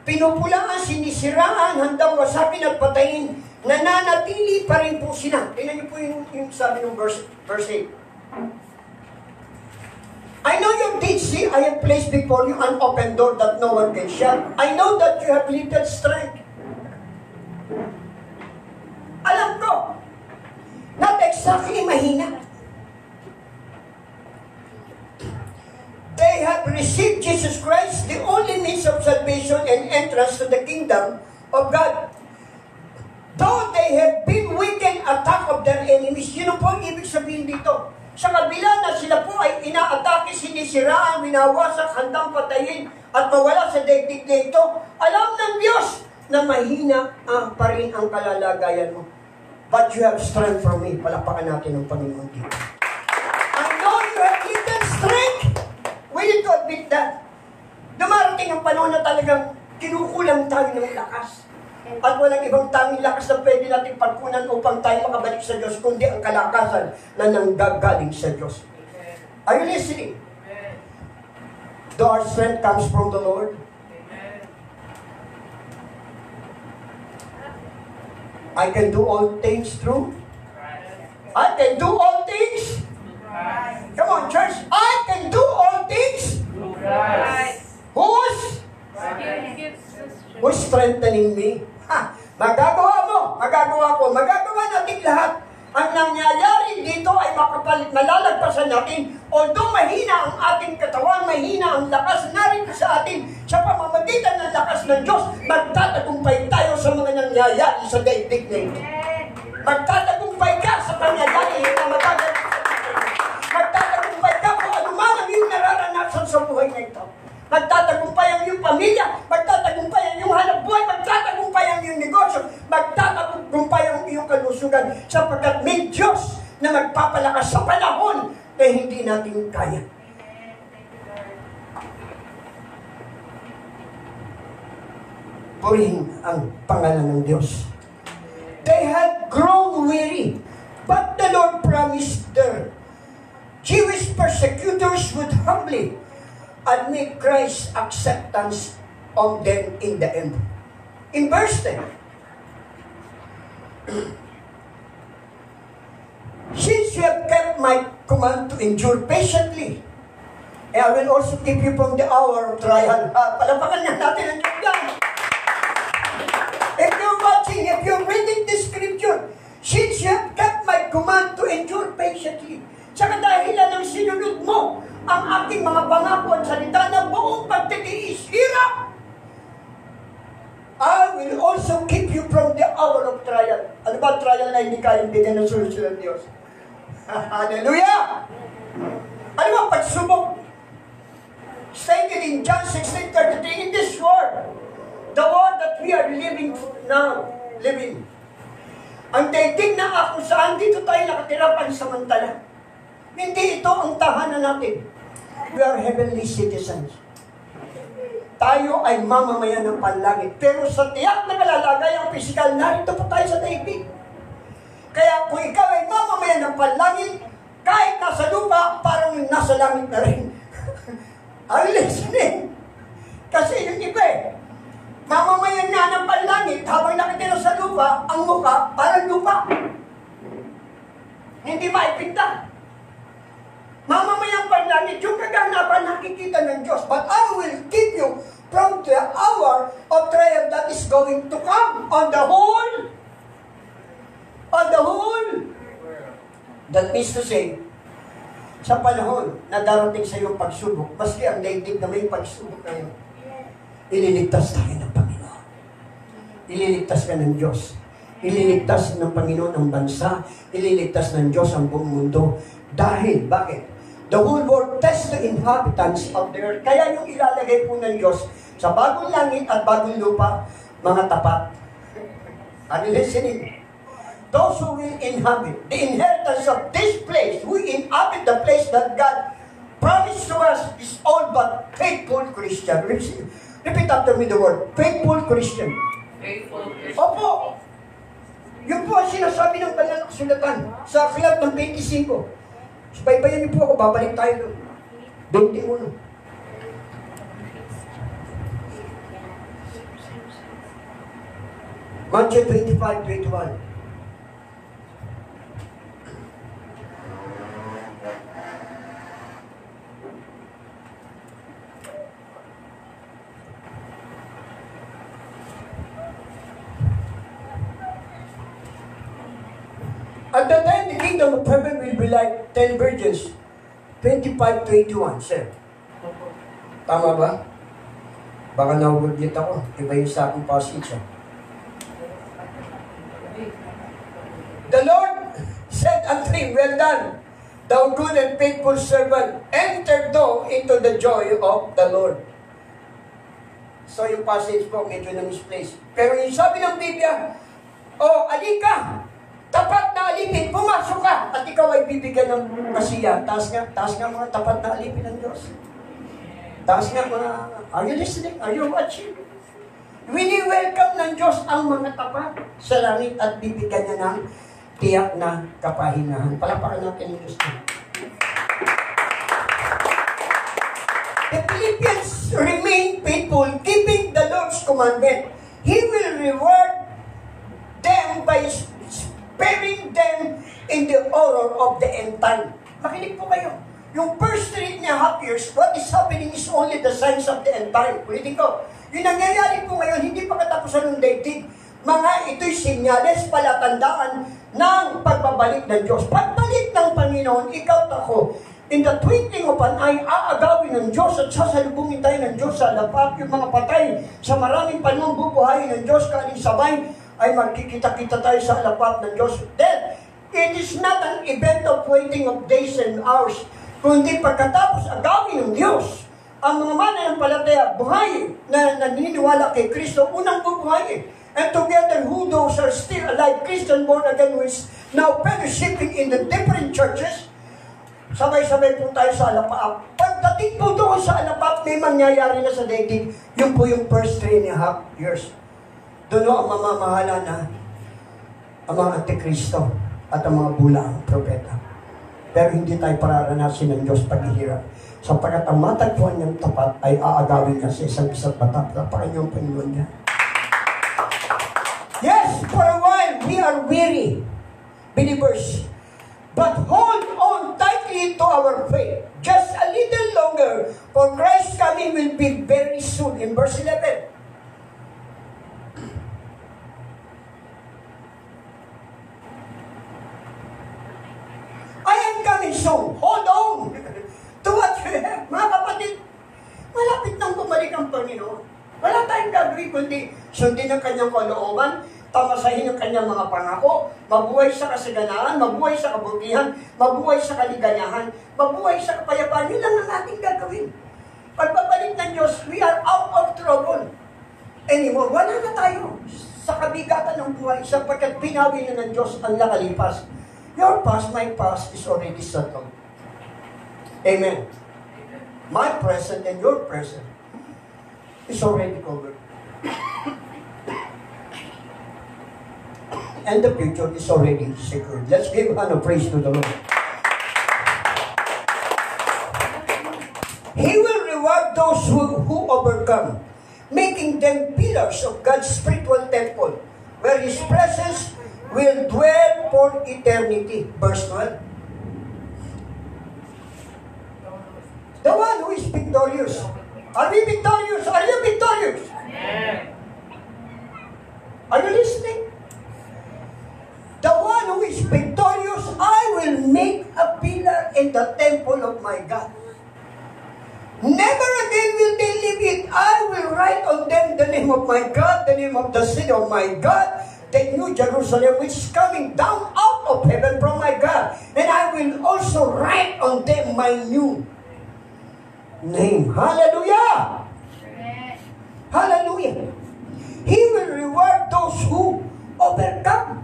pinupulaan, sinisiraan, handang wasapin at patayin, nananatili pa rin po sila. Tingnan niyo po yung sabi ng verse 8. I know your deeds, see, I have placed before you an open door that no one can shut. I know that you have little strength. Alam ko, not exactly mahina. They have received Jesus Christ, the only means of salvation and entrance to the kingdom of God. Though they have been weakened attack of their enemies, yun po ang ibig sabihin dito. Sa kabila na sila po ay inaatake, sinisiraan, winawasak, handang patayin at mawala sa daigdig na ito, alam ng Diyos na mahina pa rin ang kalalagayan mo. But you have strength from me. Palakpakan natin ng Panginoon dito. I know you have little strength. We need to admit that. Dumarating ang panahon na talagang kinukulang tayo ng lakas. At walang ibang tanging lakas na pwede natin pagkunan upang tayo makabalik sa Diyos, kundi ang kalakasan na nanggagaling sa Diyos. Are you listening? Though our strength comes from the Lord, I can do all things through. I can do all things. Come on, church. I can do all things. Who's strengthening me? Ha! Magagawa mo, magagawa ko, magagawa natin lahat. Ang nangyayari dito ay malalagpasan natin. Although mahina ang ating katawan, mahina ang lakas narito sa atin, sa pamamagitan ng lakas ng Diyos, magtatagumpay tayo sa mga nangyayari sa daigdig na ito. Magtatagumpay ka sa pangyayari na matagal. Magtatagumpay ka kung ano man ang iyong nararanasan sa buhay na ito. Magtatagumpay ang iyong pamilya, magtatagumpay ang iyong hanap buhay, magtatagumpay ang iyong negosyo, magtatagumpay ang iyong kalusugan, sapagkat may Diyos na magpapalakas sa panahon na hindi natin kaya. Purihin ang pangalan ng Diyos. They had grown weary, but the Lord promised their Jewish persecutors would humbly admit Christ's acceptance of them in the end. In verse 10, since you have kept my command to endure patiently, I will also keep you from the hour of trial. Palapakan niya natin ang Diyos. If you're watching, if you're reading this scripture, since you have kept my command to endure patiently, sa kadahilan ng sinunod mo ang aking mga pangako at salita na buong pagtitiis, hirap, I will also keep you from the hour of trial. Ano ba trial na hindi kayang bigyan ng solusyon ng Diyos? Hallelujah! Ano ba pagsubok? Stated in John 16:33, in this world, the world that we are living now, ang daigdig na ako saan dito tayo nakatira pansamantala. Hindi ito ang tahanan natin. We are heavenly citizens. Tayo ay mamamayan ng panlangit. Pero sa tiyak na kalalagay ang pisikal, narito pa tayo sa daigdig. Kaya kung ikaw ay mamamayan ng panlangit, kahit nasa lupa, parang nasa langit na rin. Are you listening? Kasi yung iba mamamayan nga ng panlangit, habang nakitira sa lupa, ang mukha parang lupa. Hindi maipinta. Mamamayang panlangit, yung kaganapan nakikita ng Diyos. But I will keep you from the hour of trial that is going to come on the whole. That means to say, sa panahon na darating sa iyong pagsubok, maski ang daigdig na may pagsubok na yun, ililigtas tayo ng Panginoon. Ililigtas ka ng Diyos. Ililigtas ng Panginoon ang bansa. Ililigtas ng Diyos ang buong mundo. Dahil, bakit? The whole world tests the inhabitants of the earth. Kaya yung ilalagay po ng Diyos sa bagong langit at bagong lupa, mga tapat. Are you listening? Those who will inhabit the inheritance of this place, who inhabit the place that God promised to us, is all but faithful Christian. Repeat after me the word, faithful Christian. Faithful Christian. Opo. Yun po ang sinasabi ng banal na kasulatan sa aklat ng 25. Subaybayan niyo po ako, babalik tayo doon. 21. Matthew 25:21. At the time, the kingdom of heaven will be like 10 virgins. 25:21, sir. Tama ba? Baka nahugulit ako. Iba yung sa aking passage. The Lord said unto him, well done, thou good and faithful servant. Enter thou into the joy of the Lord. So yung passage po, medyo na-misplace. Pero yung sabi ng Biblia, alika! Tapat na alipin, pumasok ka at ikaw ay bibigyan ng kasiya. Taas nga mga tapat na alipin ng Diyos. Taas nga mga, are you listening? Are you watching? Wini-welcome ng Diyos ang mga tapat sa langit at bibigyan niya ng tiyak na kapahinahan. Palapakan natin ang Diyos na. The Philippians remain faithful, keeping the Lord's commandment. He will reward them by sparing them in the horror of the end time. Makinig po kayo. Yung first 3.5 years, what is happening is only the signs of the end time. Ulitin ko. Yung nangyayari po ngayon, hindi pa katapusan ng daigdig. Mga ito'y sinyales, palatandaan ng pagbabalik ng Diyos. Pagbalik ng Panginoon, ikaw at ako, in the twinkling of an eye, aagawin ng Diyos at sasalubungin tayo ng Diyos sa lapat. Yung mga patay sa maraming panahon bubuhayin ng Diyos, kaling sabay ay magkikita-kita tayo sa lapat ng Diyos. Then, it is not an event of waiting of days and hours, kundi pagkatapos agawin ng Diyos, ang mga mananampalataya, buhay na naniniwala kay Kristo, unang bubuhayin. And together, who those are still alive, Christian born again, who is now fellowshipping in the different churches, sabay-sabay po tayo sa alapaap. Pagdating po doon sa alapaap, may mangyayari na sa daigdig. Yun po yung first 3.5 years. Doon ang mamamahala na ang mga antikristo at ang mga bulaang propeta. Pero hindi tayo pararanasin ng Diyos paghihirap. Sapagkat ang matagpuan niyang tapat ay aagawin niya sa isang batak. Napakan niyo ang Panginoon niya. Yes, for a while we are weary, believers. But hold on tightly to our faith. Just a little longer, for Christ's coming will be very soon. In verse 11. I am coming soon. Hold on to what you have. Mga kapatid, malapit nang bumalik ang Panginoon. Wala tayong gagawin kundi sundin ang kanyang kalooban, tamasahin ang kanyang mga pangako, mabuhay sa kasaganaan, mabuhay sa kabutihan, mabuhay sa kaligayahan, mabuhay sa kapayapaan. Yun lang ang ating gagawin. Pagbabalik ng Diyos, we are out of trouble anymore. Wala na tayo sa kabigatan ng buhay sapagkat pinawi na ng Diyos ang nakalipas. Your past, my past is already settled. Amen. My present and your present is already covered. And the future is already secured. Let's give honor praise to the Lord. He will reward those who overcome, making them pillars of God's spiritual temple, where His presence will dwell for eternity. Verse 12. The one who is victorious. Are we victorious? Are you victorious? Amen. Are you listening? The one who is victorious, I will make a pillar in the temple of my God. Never again will they leave it. I will write on them the name of my God, the name of the city of my God, the new Jerusalem, which is coming down out of heaven from my God. And I will also write on them my new name. Hallelujah! Hallelujah! He will reward those who overcome.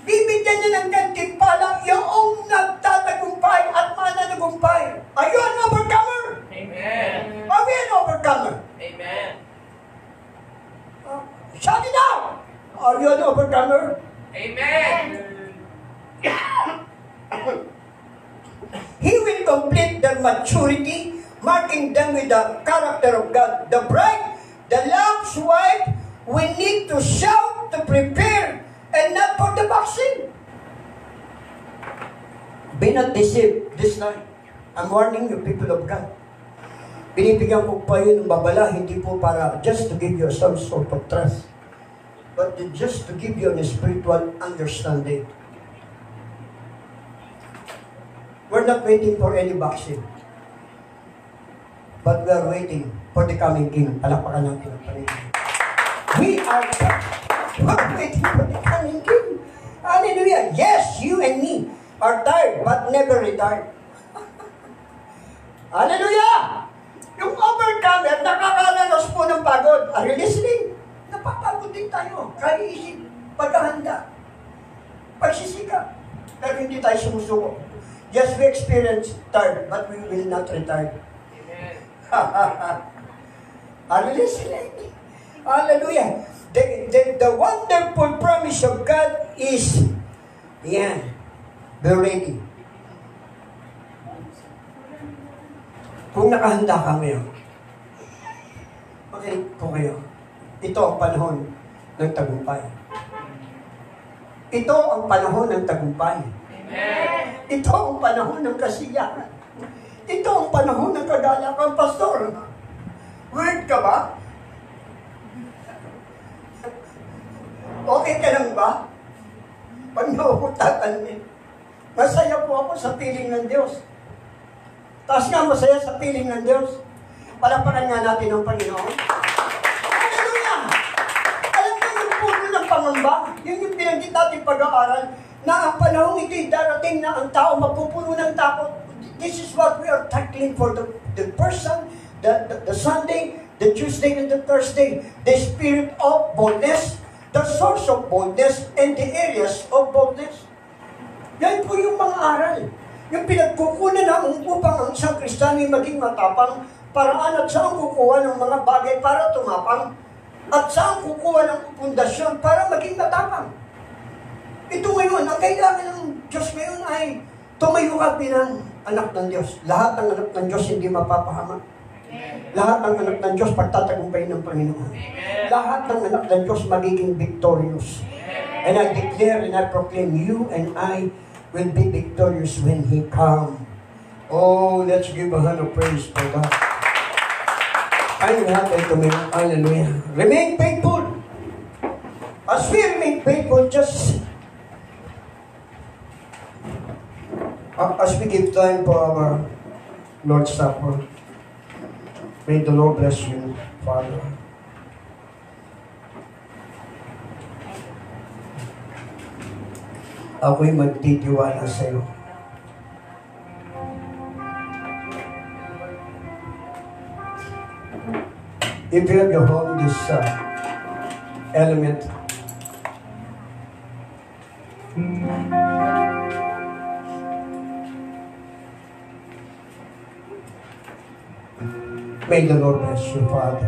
Bibigyan niya ng gantimpala yung nagtatagumpay at mananagumpay. Are you an overcomer? Amen. Are we an overcomer? Amen. Shout it out! Are you an overcomer? Amen. He will complete their maturity, marking them with the character of God. The bride, the Lamb's wife, we need to shout to prepare and not for the vaccine. Be not deceived this night. I'm warning you, people of God. Binibigyan ko pa yun ng babala, hindi po para just to give you some sort of trust, but just to give you a spiritual understanding. We're not waiting for any vaccine, but we are waiting for the coming King. Palakpakan natin ang Panginoon. We are waiting for the coming King. Hallelujah. Yes, you and me are tired, but never retired. Hallelujah! Yung overcomer, nakakalanos po ng pagod. Are you listening? Napapagod din tayo. Kaya isip, paghahanda, pagsisikap. Pero hindi tayo sumusuko. Yes, we experience tired, but we will not retire. Amen. Hallelujah. The wonderful promise of God is, yan, be ready. Kung nakahanda ka ngayon, makinig po kayo. Ito ang panahon ng tagumpay. Ito ang panahon ng tagumpay. Amen. Ito ang panahon ng kasiyahan. Ito ang panahon ng kagalakan, Pastor. Word ka ba? Okay ka lang ba? Pag nauutatan din. Masaya po ako sa piling ng Diyos. Taas nga masaya sa piling ng Diyos. Palapakan nga natin ang Panginoon. Hallelujah! Alam mo yung puno ng pangamba? Yun yung pinanggit natin pag-aaral na ang panahong ito'y darating na ang tao mapupuno ng takot. This is what we are tackling for the person, the Sunday, the Tuesday, and the Thursday. The spirit of boldness, the source of boldness, and the areas of boldness. Yan po yung mga aral. Yung pinagkukunan ng upang ang isang Kristiyano maging matapang, paraan at saan kukuha ng mga bagay para tumapang, at saan kukuha ng pundasyon para maging matapang. Ito ngayon, ang kailangan ng Diyos ngayon ay tumayo ka bilang anak ng Diyos. Lahat ng anak ng Diyos hindi mapapahamak. Lahat ng anak ng Diyos pagtatagumpay ng Panginoon. Lahat ng anak ng Diyos magiging victorious. And I declare and I proclaim, you and I will be victorious when He comes. Oh, let's give a hand of praise for that. Ay, lahat ay tumayo. Hallelujah. Remain faithful. As we remain faithful, just as we give time for our Lord's Supper, may the Lord bless you, Father. Ako'y magtitiwala sa iyo. If you have your home, this element, may the Lord bless you, Father.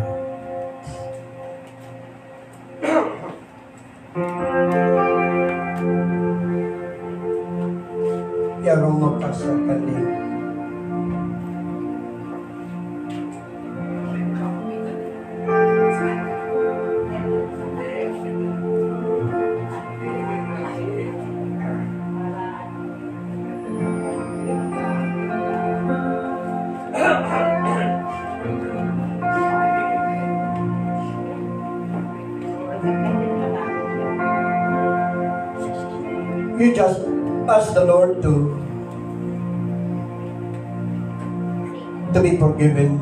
Yarong magkasakali. You just ask the Lord to be forgiven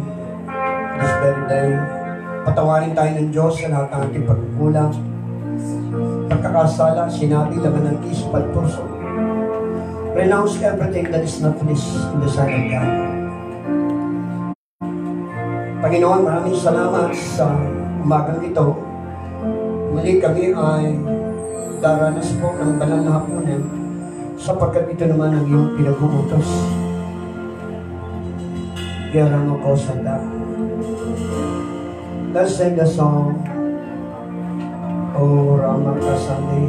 this very day. Patawarin tayo ng Diyos sa lahat ng ating pagkukulang, pagkakasala, sinabi, laman ng isip at puso. Renounce everything that is not pleased in the sight of God. Panginoon, maraming salamat sa umagang ito. Muli kami ay daranas po ng banal na hapunan sapagkat ito naman ang iyong pinag-uutos. Yarang ako sa da. Let's sing the song, O Ramakasami.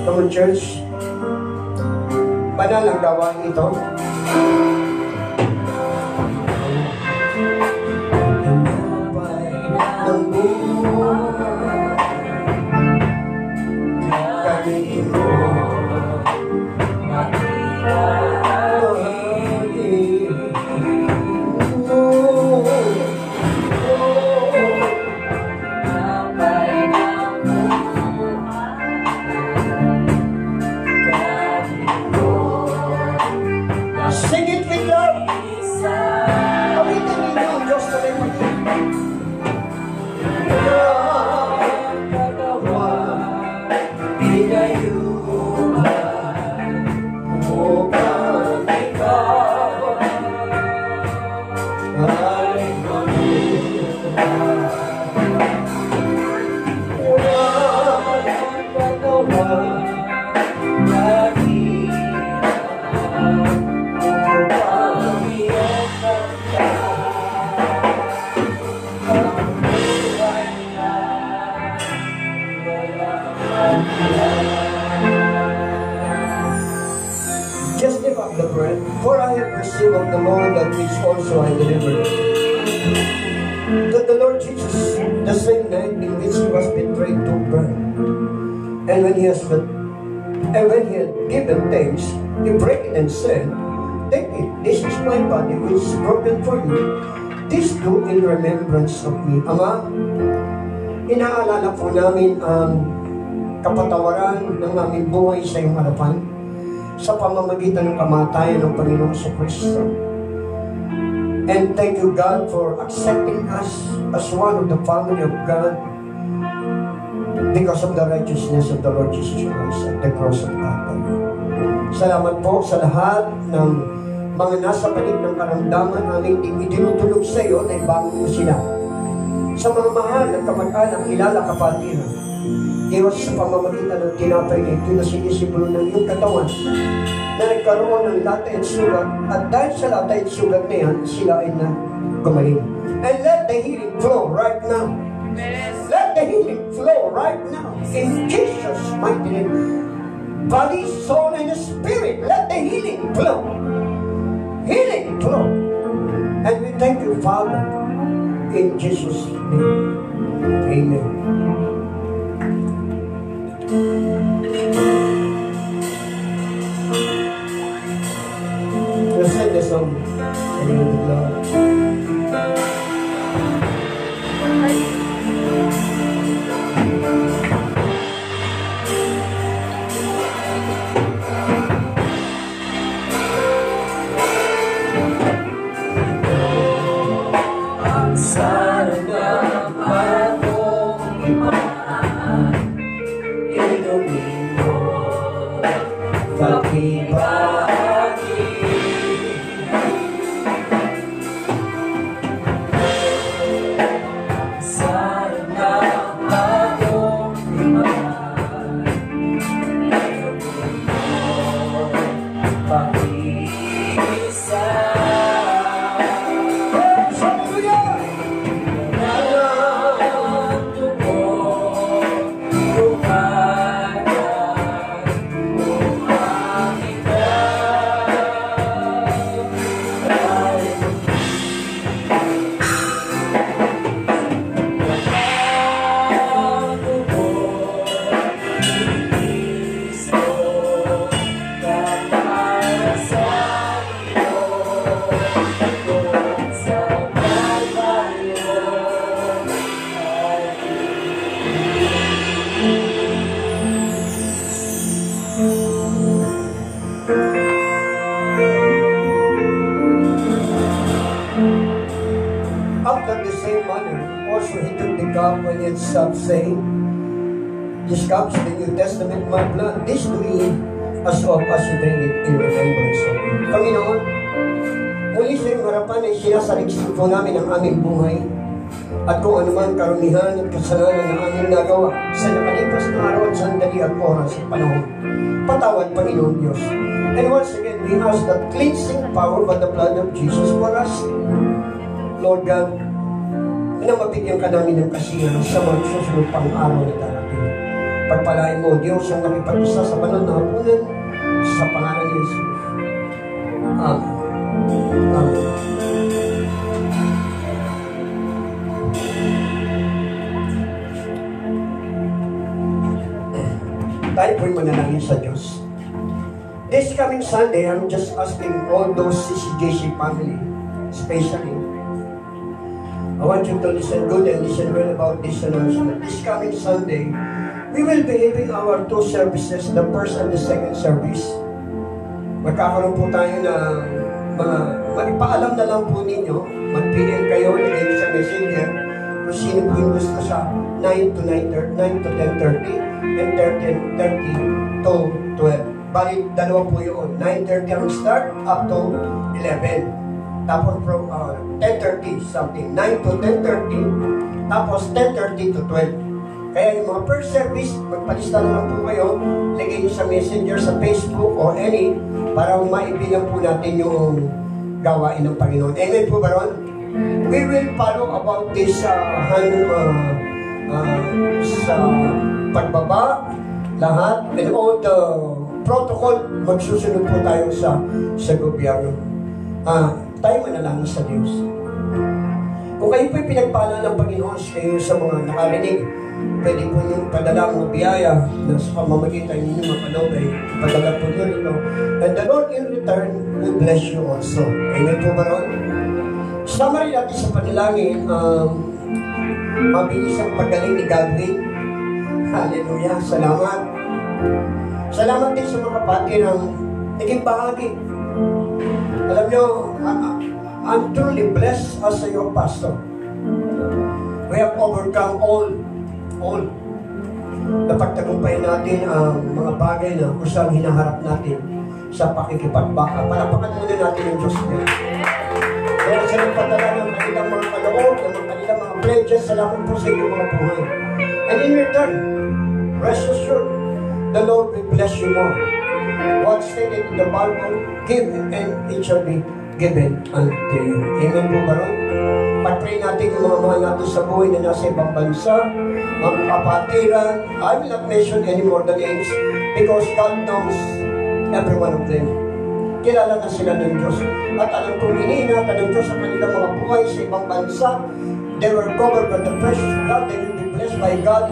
Come on, church. Banal ang gawain ito. Sing it with love. Awitin ninyo ang Diyos na rin mag For I have received of the Lord that which also I delivered. That the Lord Jesus, the same night in which he was betrayed, took bread. And when he had given thanks, he broke it and said, "Take it, this is my body which is broken for you. This do in remembrance of me." Ama, inaalala po namin ang kapatawaran ng aming buhay sa iyong harapan sa pamamagitan ng kamatayan ng Panginoong Kristo. And thank you, God, for accepting us as one of the family of God because of the righteousness of the Lord Jesus Christ at the cross of Calvary. Salamat po sa lahat ng mga nasa panig ng karamdaman aming itinutulog sa iyo na ibangon mo sila. Sa mga mahal at kamag-anak, kilala, kapatiran, iwas sa pamamagitan ng tinapay na ito na sinisimbolo ng iyong katawan na nagkaroon ng lata at sugat, at dahil sa lata at sugat na yan, sila ay na gumaling. And let the healing flow right now. Let the healing flow right now. In Jesus' mighty name. Body, soul, and spirit, let the healing flow. Healing flow. And we thank you, Father, in Jesus' name. Amen. We'll sing this song. Saying, "This cup is the New Testament, my blood. This do ye as oft as you drink it in remembrance of me." Panginoon, muli sa iyong harapan ay sinasaliksik po namin ang aming buhay at kung anuman karumihan at kasalanan na aming nagawa sa nakalipas na araw at sandali at oras at panahon. Patawad, Panginoon Diyos. And once again, we ask that cleansing power by the blood of Jesus for us. Lord God, na mabigyan ka namin ng kasiyahan sa mga susunod pang araw na darating. Pagpalain mo, Diyos, ang nakipag-isa sa banal na hapunan sa pangalan ni Jesus. Amen. Amen. Tayo po'y manalangin sa Diyos. This coming Sunday, I'm just asking all those CCJC family, especially, I want you to listen good and listen well about this announcement. This coming Sunday, we will be having our two services, the first and the second service. Magkakaroon po tayo ng mga, magpaalam na lang po ninyo, mag-PM kayo, lagay nyo sa messenger, kung sino po yung gusto sa 9 to 10:30, and 10:30 to 12. Bali, dalawa po yun. 9:30 ang start, up to 11. Tapos from 10:30 something, 9 to 10:30, tapos 10:30 to 12. Kaya yung mga first service, magpalista na lang po kayo, lagay nyo sa messenger, sa Facebook, or any, para maibigan po natin yung gawain ng Panginoon. Amen po ba ron? We will follow about this sa pagbaba, lahat, and all the protocol, magsusunod po tayo sa gobyerno. Tayo manalangin sa Diyos. Kung kayo po'y pinagpala ng Panginoon kayo sa mga nakarinig, pwede po niyong padala ang biyaya na sa pamamagitan ninyo mapanood ay padala po niyo ito. And the Lord in return will bless you also. Amen po ba ron? Summary natin sa panalangin, mabilis ang pagaling ni Godwin. Hallelujah. Salamat. Salamat din sa mga kapatid ng naging bahagi. Alam nyo, I'm truly blessed as your pastor. We have overcome all napagtagumpay natin ang mga bagay na kusang hinaharap natin sa pakikipagbaka. Palapakan muna natin ang Diyos niya. Kaya sa nagpadala ng kanilang mga kaloob, ng kanilang mga pledges, salamat po sa inyong mga buhay. And in return, rest assured, the Lord will bless you more. What stated in the Bible, give and it shall be given unto you. Amen po ba ron? Pag-pray natin yung mga mahal natin sa buhay na nasa ibang bansa, mga kapatiran. I will not mention any more the names because God knows every one of them. Kilala na sila ng Diyos. At alam kong iniingatan ng Diyos sa kanilang mga buhay sa ibang bansa. They were covered by the precious blood. They will be blessed by God.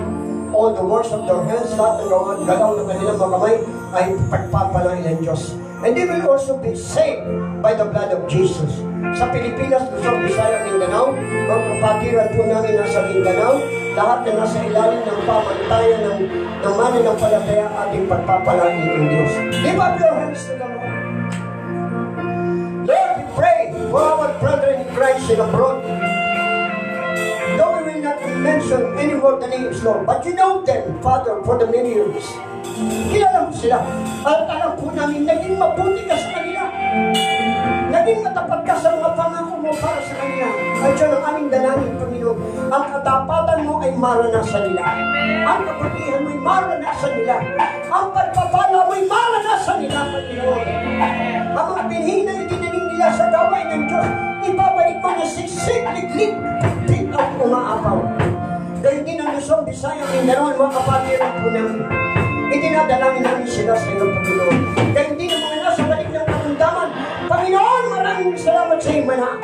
All the works of their hands, lahat ng galaw ng kanilang mga kamay ay pagpapalain ng Diyos. And they will also be saved by the blood of Jesus. Sa Pilipinas, Luzon, Visayas, Mindanao, mga kapatiran po namin nasa Mindanao, lahat na nasa ilalim ng pamantayan ng mananampalataya ating pagpapalain ng Diyos. Lift up your hands to the Lord. Lord, we pray for our brethren in Christ in abroad. Though we will not mention any more the names, Lord, but you know them, Father, for the many years. Kilala mo sila. At alam po namin, naging mabuti ka sa kanila. Naging matapat ka sa mga pangako mo para sa kanila. At yun ang aming dalangin, Panginoon. Ang katapatan mo ay maranasan nila. Ang kabutihan mo ay maranasan nila. Ang pagpapala mo ay maranasan nila, Panginoon. Ang mga binhina na itinanim nila sa gawain ng Diyos, ibabalik mo na siksik, liglig, pit at umaapaw. Dahil din ang Luzon, Visayas, Mindanao, mga kapatiran po namin. Itinadalangin namin sila sa iyong Panginoon. Dahil hindi na mga nasa balik ng karamdaman. Panginoon, maraming salamat sa iyo, mana.